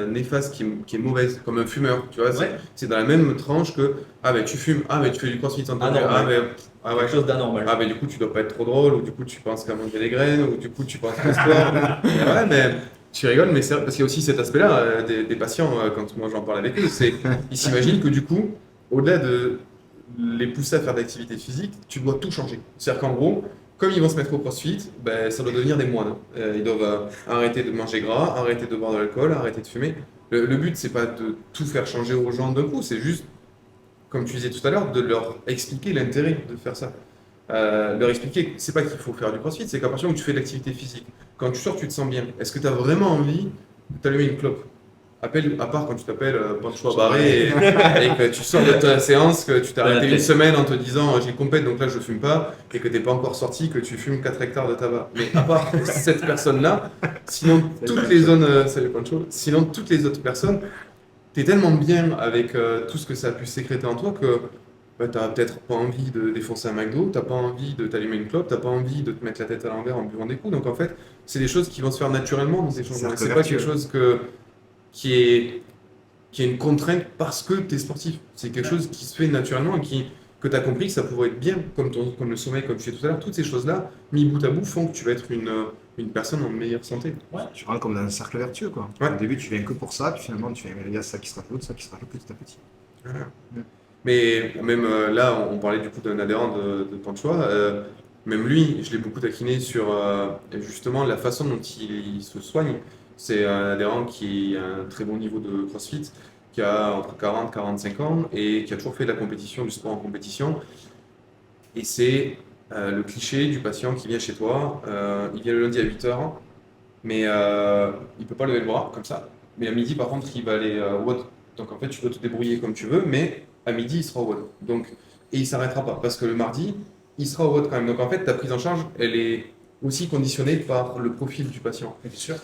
néfaste, qui est mauvaise, comme un fumeur. Tu vois, Ouais. c'est dans la même tranche que ah ben tu fumes, ah ben tu fais du crossfit sans Ah, t'entraîner, non, ah ouais. ben Ah ouais. quelque chose d'anormal. Ah, mais du coup, tu dois pas être trop drôle, ou du coup, tu penses qu'à manger des graines, ou du coup, tu penses qu'au sport. Ouais, mais tu rigoles, mais c'est vrai, parce qu'il y a aussi cet aspect-là des patients, quand moi j'en parle avec eux, c'est ils s'imaginent que du coup, au-delà de les pousser à faire de l'activité physique, tu dois tout changer. C'est-à-dire qu'en gros, comme ils vont se mettre au crossfit, ben, ça doit devenir des moines. Ils doivent arrêter de manger gras, arrêter de boire de l'alcool, arrêter de fumer. Le but, c'est pas de tout faire changer aux gens d'un coup, c'est juste, comme tu disais tout à l'heure, de leur expliquer l'intérêt de faire ça. Leur expliquer, c'est pas qu'il faut faire du crossfit, c'est qu'à partir du moment où tu fais de l'activité physique, quand tu sors, tu te sens bien. Est-ce que tu as vraiment envie de t'allumer une clope? À part quand tu t'appelles Pancho à barrer et que tu sors de ta séance, que tu t'es arrêté une semaine en te disant j'ai compète donc là je fume pas et que t'es pas encore sorti, que tu fumes 4 hectares de tabac. Mais à part cette personne-là, sinon toutes les zones, salut Pancho, sinon toutes les autres personnes, t'es tellement bien avec tout ce que ça a pu sécréter en toi que bah, t'as peut-être pas envie de défoncer un McDo, t'as pas envie de t'allumer une clope, t'as pas envie de te mettre la tête à l'envers en buvant des coups. Donc en fait, c'est des choses qui vont se faire naturellement dans ces changements. Et c'est pas quelque chose qui est, qui est une contrainte parce que tu es sportif. C'est quelque chose qui se fait naturellement et que tu as compris que ça pourrait être bien, comme le sommeil, comme tu disais tout à l'heure. Toutes ces choses-là, mis bout à bout, font que tu vas être une personne en meilleure santé. Ouais. Tu rentres comme dans un cercle vertueux, quoi. Ouais. Au début, tu viens que pour ça, puis finalement, tu fais, mais il y a ça qui se rajoute, ça qui se rajoute petit à petit. Voilà. Mais même là, on parlait du coup d'un adhérent de Panchois. Même lui, je l'ai beaucoup taquiné sur justement la façon dont il se soigne. C'est un adhérent qui a un très bon niveau de CrossFit, qui a entre 40 et 45 ans et qui a toujours fait de la compétition, du sport en compétition. Et c'est le cliché du patient qui vient chez toi. Il vient le lundi à 8h, mais il peut pas lever le bras comme ça. Mais à midi, par contre, il va aller au WOD. Donc en fait, tu peux te débrouiller comme tu veux, mais à midi, il sera au WOD. Donc, et il s'arrêtera pas, parce que le mardi, il sera au WOD quand même. Donc en fait, ta prise en charge, elle est aussi conditionnée par le profil du patient. Bien sûr.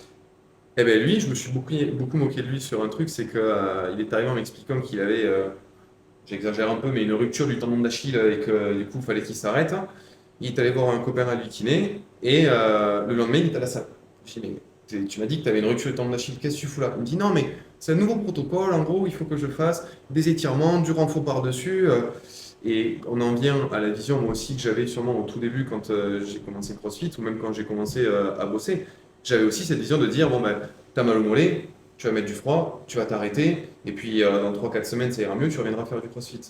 Eh ben lui, je me suis beaucoup moqué de lui sur un truc, c'est qu'il est arrivé en m'expliquant qu'il avait, j'exagère un peu, mais une rupture du tendon d'Achille et que du coup, il fallait qu'il s'arrête. Il est allé voir un copain à lui kiné et le lendemain, il est à la salle. Je dis, mais tu m'as dit que tu avais une rupture du tendon d'Achille, qu'est-ce que tu fous là? Il me dit, non, mais c'est un nouveau protocole, en gros, il faut que je fasse des étirements, du renfort par-dessus. Et on en vient à la vision, moi aussi, que j'avais sûrement au tout début quand j'ai commencé CrossFit ou même quand j'ai commencé à bosser. J'avais aussi cette vision de dire, bon, ben, t'as mal au mollet, tu vas mettre du froid, tu vas t'arrêter, et puis dans 3-4 semaines, ça ira mieux, tu reviendras faire du CrossFit.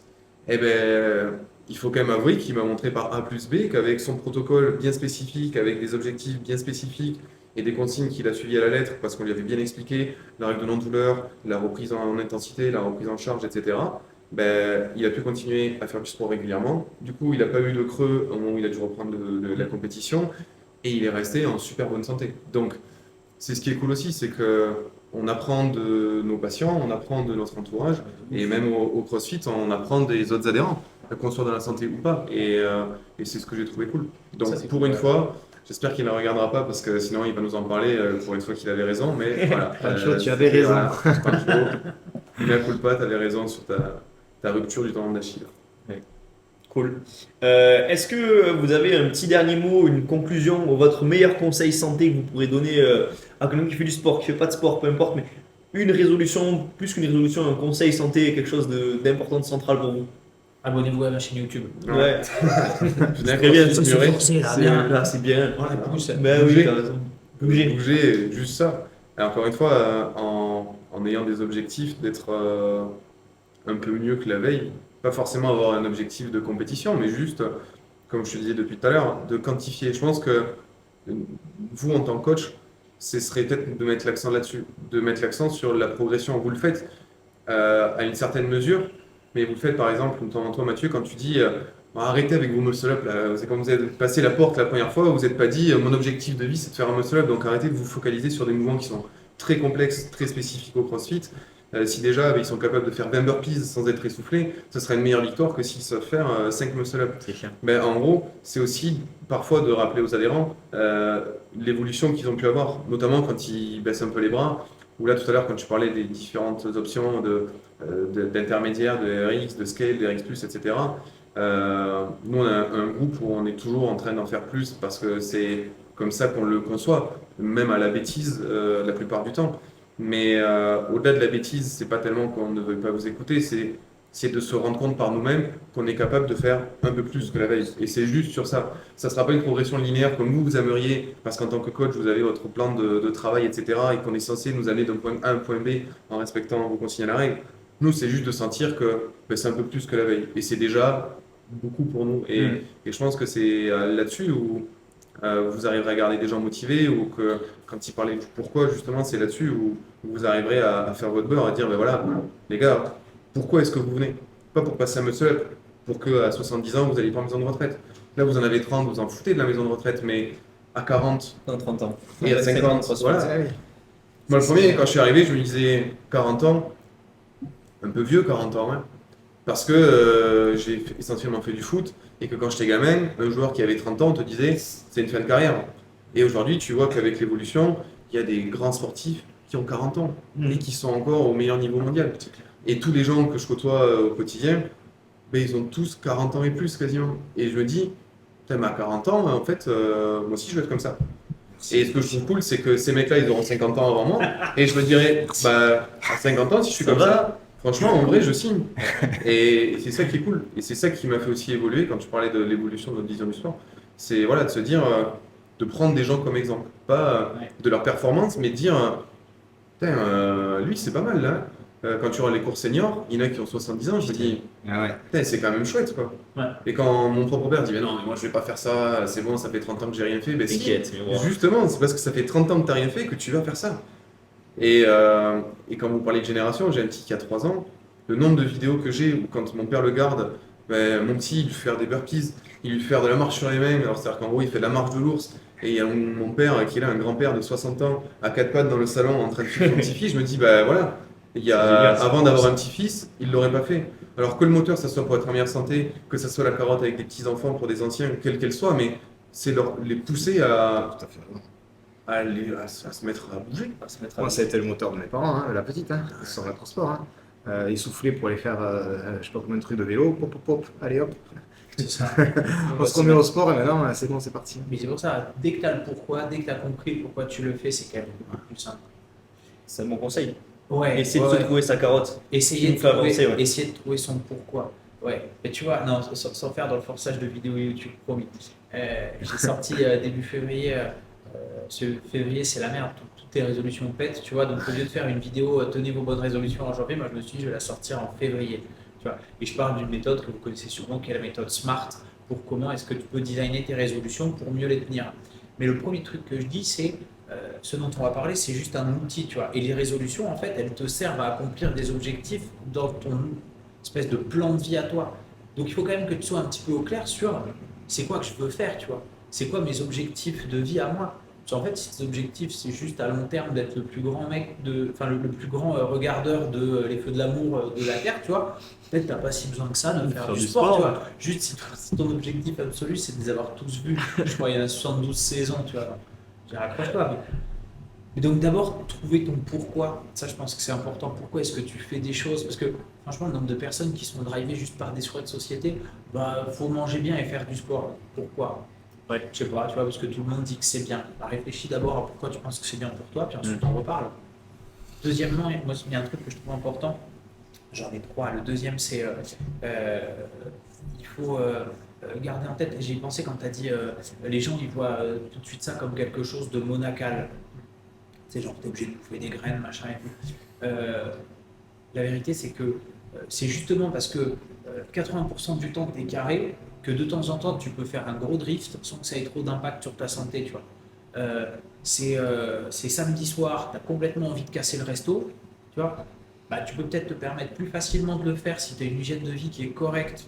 Eh ben, il faut quand même avouer qu'il m'a montré par A plus B qu'avec son protocole bien spécifique, avec des objectifs bien spécifiques et des consignes qu'il a suivies à la lettre parce qu'on lui avait bien expliqué, la règle de non-douleur, la reprise en intensité, la reprise en charge, etc., ben, il a pu continuer à faire du sport régulièrement. Du coup, il n'a pas eu de creux au moment où il a dû reprendre la compétition et il est resté en super bonne santé. Donc, c'est ce qui est cool aussi, c'est que on apprend de nos patients, on apprend de notre entourage, et même au CrossFit, on apprend des autres adhérents, qu'on soit dans la santé ou pas. Et c'est ce que j'ai trouvé cool. Donc Ça, c'est pour cool, une ouais. fois, j'espère qu'il ne la regardera pas parce que sinon il va nous en parler pour une fois qu'il avait raison. Mais voilà. Pancho, tu avais raison. Voilà, Pancho, mea culpa, tu avais raison sur ta rupture du tendon d'Achille. Cool. Est-ce que vous avez un petit dernier mot, une conclusion, ou votre meilleur conseil santé que vous pourrez donner à quelqu'un qui fait du sport, qui fait pas de sport, peu importe, mais une résolution, plus qu'une résolution, un conseil santé, quelque chose d'important, de central pour vous? Abonnez-vous à ma chaîne YouTube. Ouais. Venez Très bien, CrossFit ça, c'est Muret. forcé, là, C'est bien. là, c'est bien. Voilà, pousse. Ben oui, Bouger. t'as raison. Bouger. Bouger, juste ça. Et encore une fois, en ayant des objectifs d'être un peu mieux que la veille, pas forcément avoir un objectif de compétition, mais juste, comme je te disais depuis tout à l'heure, de quantifier. Je pense que vous, en tant que coach, ce serait peut-être de mettre l'accent là-dessus, de mettre l'accent sur la progression. Vous le faites à une certaine mesure, mais vous le faites par exemple, comme toi Mathieu, quand tu dis bah, arrêtez avec vos muscle-up, c'est quand vous avez passé la porte la première fois, vous n'êtes pas dit mon objectif de vie c'est de faire un muscle-up, donc arrêtez de vous focaliser sur des mouvements qui sont très complexes, très spécifiques au CrossFit. Si déjà ils sont capables de faire 20 burpees sans être essoufflés, ce sera une meilleure victoire que s'ils savent faire 5 muscle-up. C'est clair. Mais en gros, c'est aussi parfois de rappeler aux adhérents l'évolution qu'ils ont pu avoir, notamment quand ils baissent un peu les bras, ou là tout à l'heure quand tu parlais des différentes options d'intermédiaires, de RX, de scale, de RX+, etc. Nous on a un groupe où on est toujours en train d'en faire plus parce que c'est comme ça qu'on le conçoit, même à la bêtise la plupart du temps. Mais au-delà de la bêtise, c'est pas tellement qu'on ne veut pas vous écouter, c'est de se rendre compte par nous-mêmes qu'on est capable de faire un peu plus que la veille. Et c'est juste sur ça. Ça ne sera pas une progression linéaire comme vous aimeriez, parce qu'en tant que coach, vous avez votre plan de travail, etc., et qu'on est censé nous amener d'un point A à un point B en respectant vos consignes à la règle. Nous, c'est juste de sentir que c'est un peu plus que la veille. Et c'est déjà beaucoup pour nous. Et je pense que c'est là-dessus où vous arriverez à garder des gens motivés, ou que quand ils parlaient du pourquoi, justement, c'est là-dessus où vous arriverez à faire votre beurre, à dire, ben voilà, les gars, pourquoi est-ce que vous venez? Pas pour passer un muscle-up, pour qu'à 70 ans, vous n'allez pas en maison de retraite. Là, vous en avez 30, vous en foutez de la maison de retraite, mais à 40 Dans 30 ans. et à 50, voilà. Ah oui. Moi, le premier, quand je suis arrivé, je me disais 40 ans, un peu vieux 40 ans, hein, parce que essentiellement fait du foot, et que quand j'étais gamin, un joueur qui avait 30 ans, on te disait, c'est une fin de carrière. Et aujourd'hui, tu vois qu'avec l'évolution, il y a des grands sportifs qui ont 40 ans, et qui sont encore au meilleur niveau mondial. Et tous les gens que je côtoie au quotidien, ben, ils ont tous 40 ans et plus quasiment. Et je me dis, putain, mais à 40 ans, en fait, moi aussi je vais être comme ça. Et ce que je trouve cool, c'est que ces mecs-là, ils auront 50 ans avant moi. Et je me dirais, bah, à 50 ans, si je suis comme ça, franchement, en vrai, je signe. Et c'est ça qui est cool. Et c'est ça qui m'a fait aussi évoluer quand tu parlais de l'évolution de notre vision du sport. C'est voilà, de se dire, de prendre des gens comme exemple. Pas de leur performance, mais de dire, putain, lui, c'est pas mal là. Quand tu regardes les cours seniors, il y en a qui ont 70 ans, je me dis, Ah ouais. putain, c'est quand même chouette quoi. Ouais. Et quand mon propre père dit, mais non, mais moi je vais pas faire ça, c'est bon, ça fait 30 ans que j'ai rien fait, ben si, T'inquiète, mais bon. justement, c'est parce que ça fait 30 ans que tu n'as rien fait que tu vas faire ça. Et quand vous parlez de génération, j'ai un petit qui a 3 ans, le nombre de vidéos que j'ai où quand mon père le garde, ben, mon petit, il lui fait faire des burpees, il lui fait faire de la marche sur les mains, alors c'est-à-dire qu'en gros, il fait de la marche de l'ours. Et il y a mon père qui est là, un grand-père de 60 ans, à 4 pattes dans le salon en train de faire son petit-fils, je me dis, bah voilà, avant d'avoir un petit-fils, il ne l'aurait pas fait. Alors que le moteur, ça soit pour être en meilleure santé, que ça soit la carotte avec des petits-enfants pour des anciens, quelle qu'elle soit, mais c'est les pousser à, Tout à fait. à se mettre à bouger. Moi, ça a été le moteur de mes parents, hein, la petite, hein, sur le transport. Hein. Ils soufflaient pour aller faire, je sais pas combien de trucs de vélo, pop, pop, pop, allez hop. C'est ça. On se remet au sport et maintenant, c'est bon, c'est parti. Mais c'est pour ça, dès que tu as le pourquoi, dès que tu as compris pourquoi tu le fais, c'est quand même plus simple. C'est mon conseil. Ouais, Essayer de se trouver sa carotte. Essayer Qui de, nous fait trouver, avancer, ouais. essayer de trouver son pourquoi. Ouais, mais tu vois, non, sans faire dans le forçage de vidéos YouTube, promis. J'ai sorti début février. Ce février, c'est la merde, toutes tes résolutions pètent, tu vois. Donc, au lieu de faire une vidéo, tenez vos bonnes résolutions en janvier, moi je me suis dit, je vais la sortir en février. Tu vois. Et je parle d'une méthode que vous connaissez sûrement, qui est la méthode SMART, pour comment est-ce que tu peux designer tes résolutions pour mieux les tenir. Mais le premier truc que je dis, c'est ce dont on va parler, c'est juste un outil, tu vois. Et les résolutions, en fait, elles te servent à accomplir des objectifs dans ton espèce de plan de vie à toi. Donc, il faut quand même que tu sois un petit peu au clair sur c'est quoi que je veux faire, tu vois. C'est quoi mes objectifs de vie à moi. Parce qu'en fait, si tes objectifs, c'est juste à long terme d'être le plus grand mec, enfin le plus grand regardeur de les feux de l'amour de la Terre, tu vois, peut-être t'as pas si besoin que ça de faire du sport, tu vois. Juste si ton objectif absolu, c'est de les avoir tous vus. Je crois qu'il y en a 72 saisons, tu vois. Je raccroche pas. Mais donc d'abord, trouver ton pourquoi. Ça, je pense que c'est important. Pourquoi est-ce que tu fais des choses? Parce que franchement, le nombre de personnes qui sont drivées juste par des souhaits de société, bah, faut manger bien et faire du sport. Pourquoi? Ouais, je sais pas, tu vois, parce que tout le monde dit que c'est bien. Bah, réfléchis d'abord à pourquoi tu penses que c'est bien pour toi, puis ensuite on reparle. Deuxièmement, moi, il y a un truc que je trouve important. J'en ai 3. Le deuxième, c'est il faut garder en tête, et j'y ai pensé quand tu as dit les gens ils voient tout de suite ça comme quelque chose de monacal. Tu sais, genre t'es obligé de bouffer des graines, machin et tout. La vérité, c'est que c'est justement parce que 80% du temps que tu es carré, que de temps en temps tu peux faire un gros drift sans que ça ait trop d'impact sur ta santé, tu vois. C'est samedi soir, tu as complètement envie de casser le resto, tu vois. Bah, tu peux peut-être te permettre plus facilement de le faire si tu as une hygiène de vie qui est correcte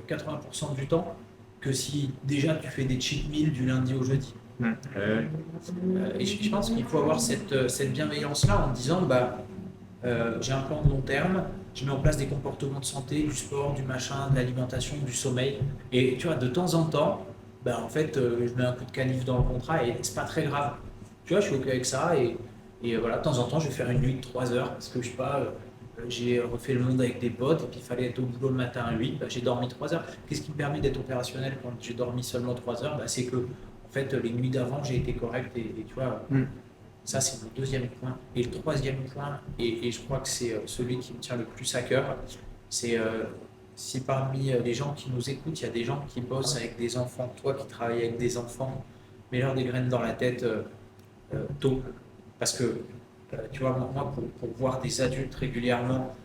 80% du temps que si déjà tu fais des cheat meals du lundi au jeudi. Et je pense qu'il faut avoir cette bienveillance-là en disant bah, j'ai un plan de long terme, je mets en place des comportements de santé, du sport, du machin, de l'alimentation, du sommeil. Et tu vois, de temps en temps, bah, en fait, je mets un coup de canif dans le contrat et c'est pas très grave. Tu vois, je suis OK avec ça et voilà, de temps en temps, je vais faire une nuit de 3 heures parce que je sais pas, j'ai refait le monde avec des potes et puis il fallait être au boulot le matin à 8, bah, j'ai dormi 3 heures. Qu'est-ce qui me permet d'être opérationnel quand j'ai dormi seulement 3 heures? Bah, c'est que en fait, les nuits d'avant, j'ai été correct et tu vois, ça c'est mon deuxième point. Et le troisième point, et je crois que c'est celui qui me tient le plus à cœur, C'est si parmi les gens qui nous écoutent, il y a des gens qui bossent avec des enfants, toi qui travailles avec des enfants, mets-leur des graines dans la tête tôt. Parce que, tu vois, moi, pour voir des adultes régulièrement,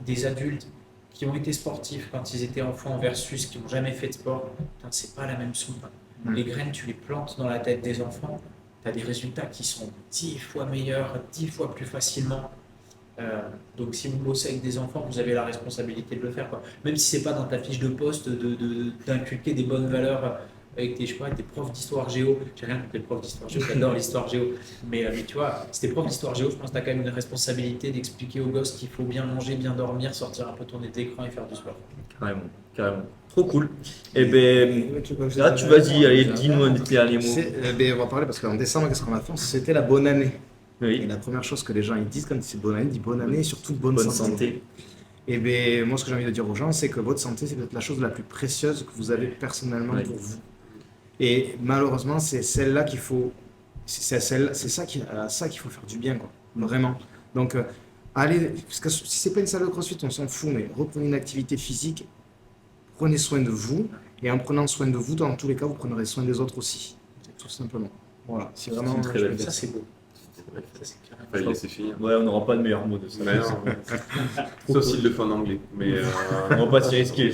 des adultes qui ont été sportifs quand ils étaient enfants versus qui n'ont jamais fait de sport, putain, c'est pas la même soupe. Les graines, tu les plantes dans la tête des enfants, tu as des résultats qui sont 10 fois meilleurs, 10 fois plus facilement. Donc si vous bossez avec des enfants, vous avez la responsabilité de le faire, quoi. Même si c'est pas dans ta fiche de poste d'inculquer des bonnes valeurs avec tes, je sais pas, tes profs d'histoire géo. J'ai rien contre les profs d'histoire géo, j'adore l'histoire géo. Mais tu vois, si t'es prof d'histoire géo, je pense que tu as quand même une responsabilité d'expliquer aux gosses qu'il faut bien manger, bien dormir, sortir un peu tourner de l'écran et faire du sport. Carrément, carrément. Trop cool. Et ben, là, tu vas-y, allez, dis-nous un dernier mot. On va parler parce qu'en décembre, qu'est-ce qu'on a fait? C'était la bonne année. Et Oui, la première chose que les gens ils disent quand c'est bonne année, ils disent bonne année et surtout bonne bonne santé. santé. Et bien, moi, ce que j'ai envie de dire aux gens, c'est que votre santé, c'est peut-être la chose la plus précieuse que vous avez personnellement Ouais. pour vous. Et malheureusement, c'est celle-là qu'il faut, c'est ça à ça qu'il faut faire du bien, quoi. Vraiment. Donc, allez, parce que si c'est pas une salle de CrossFit, on s'en fout, mais reprenez une activité physique, prenez soin de vous, et en prenant soin de vous, dans tous les cas, vous prendrez soin des autres aussi. Tout simplement. Voilà, c'est vraiment C'est une très belle Ça, c'est beau. Ça, c'est carrément Fallait le laisser finir. Ouais, on n'aura pas de meilleur mot de ça. Mais non, sauf s'il le fait en anglais. Mais On va pas s'y risquer.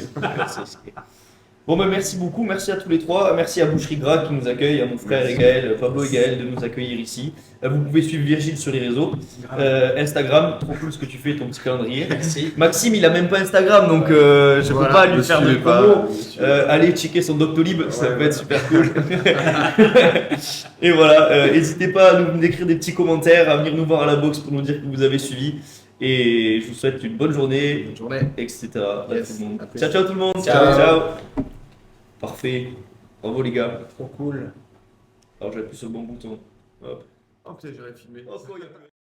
Bon, bah, merci beaucoup, merci à tous les trois. Merci à Boucherie Gras qui nous accueille, à mon frère Gaël, Pablo et Gaël de nous accueillir ici. Vous pouvez suivre Virgile sur les réseaux. Instagram, trop cool ce que tu fais, ton petit calendrier. Merci. Maxime, il a même pas Instagram, donc je peux Voilà, pas lui ne faire de suivez pas, promo. ne suivez pas. Allez checker son Doctolib, ça Ouais, peut être super cool. Et voilà, n'hésitez pas à nous écrire des petits commentaires, à venir nous voir à la boxe pour nous dire que vous avez suivi. Et je vous souhaite une bonne journée, Bonne journée. etc. à Yes, tout le monde. à plus. Ciao, ciao tout le monde. Ciao. Ciao. Parfait. Bravo les gars. Trop cool. Alors j'appuie sur le bon bouton. Hop. Oh putain, j'aurais filmé. Oh, quoi, y a plus-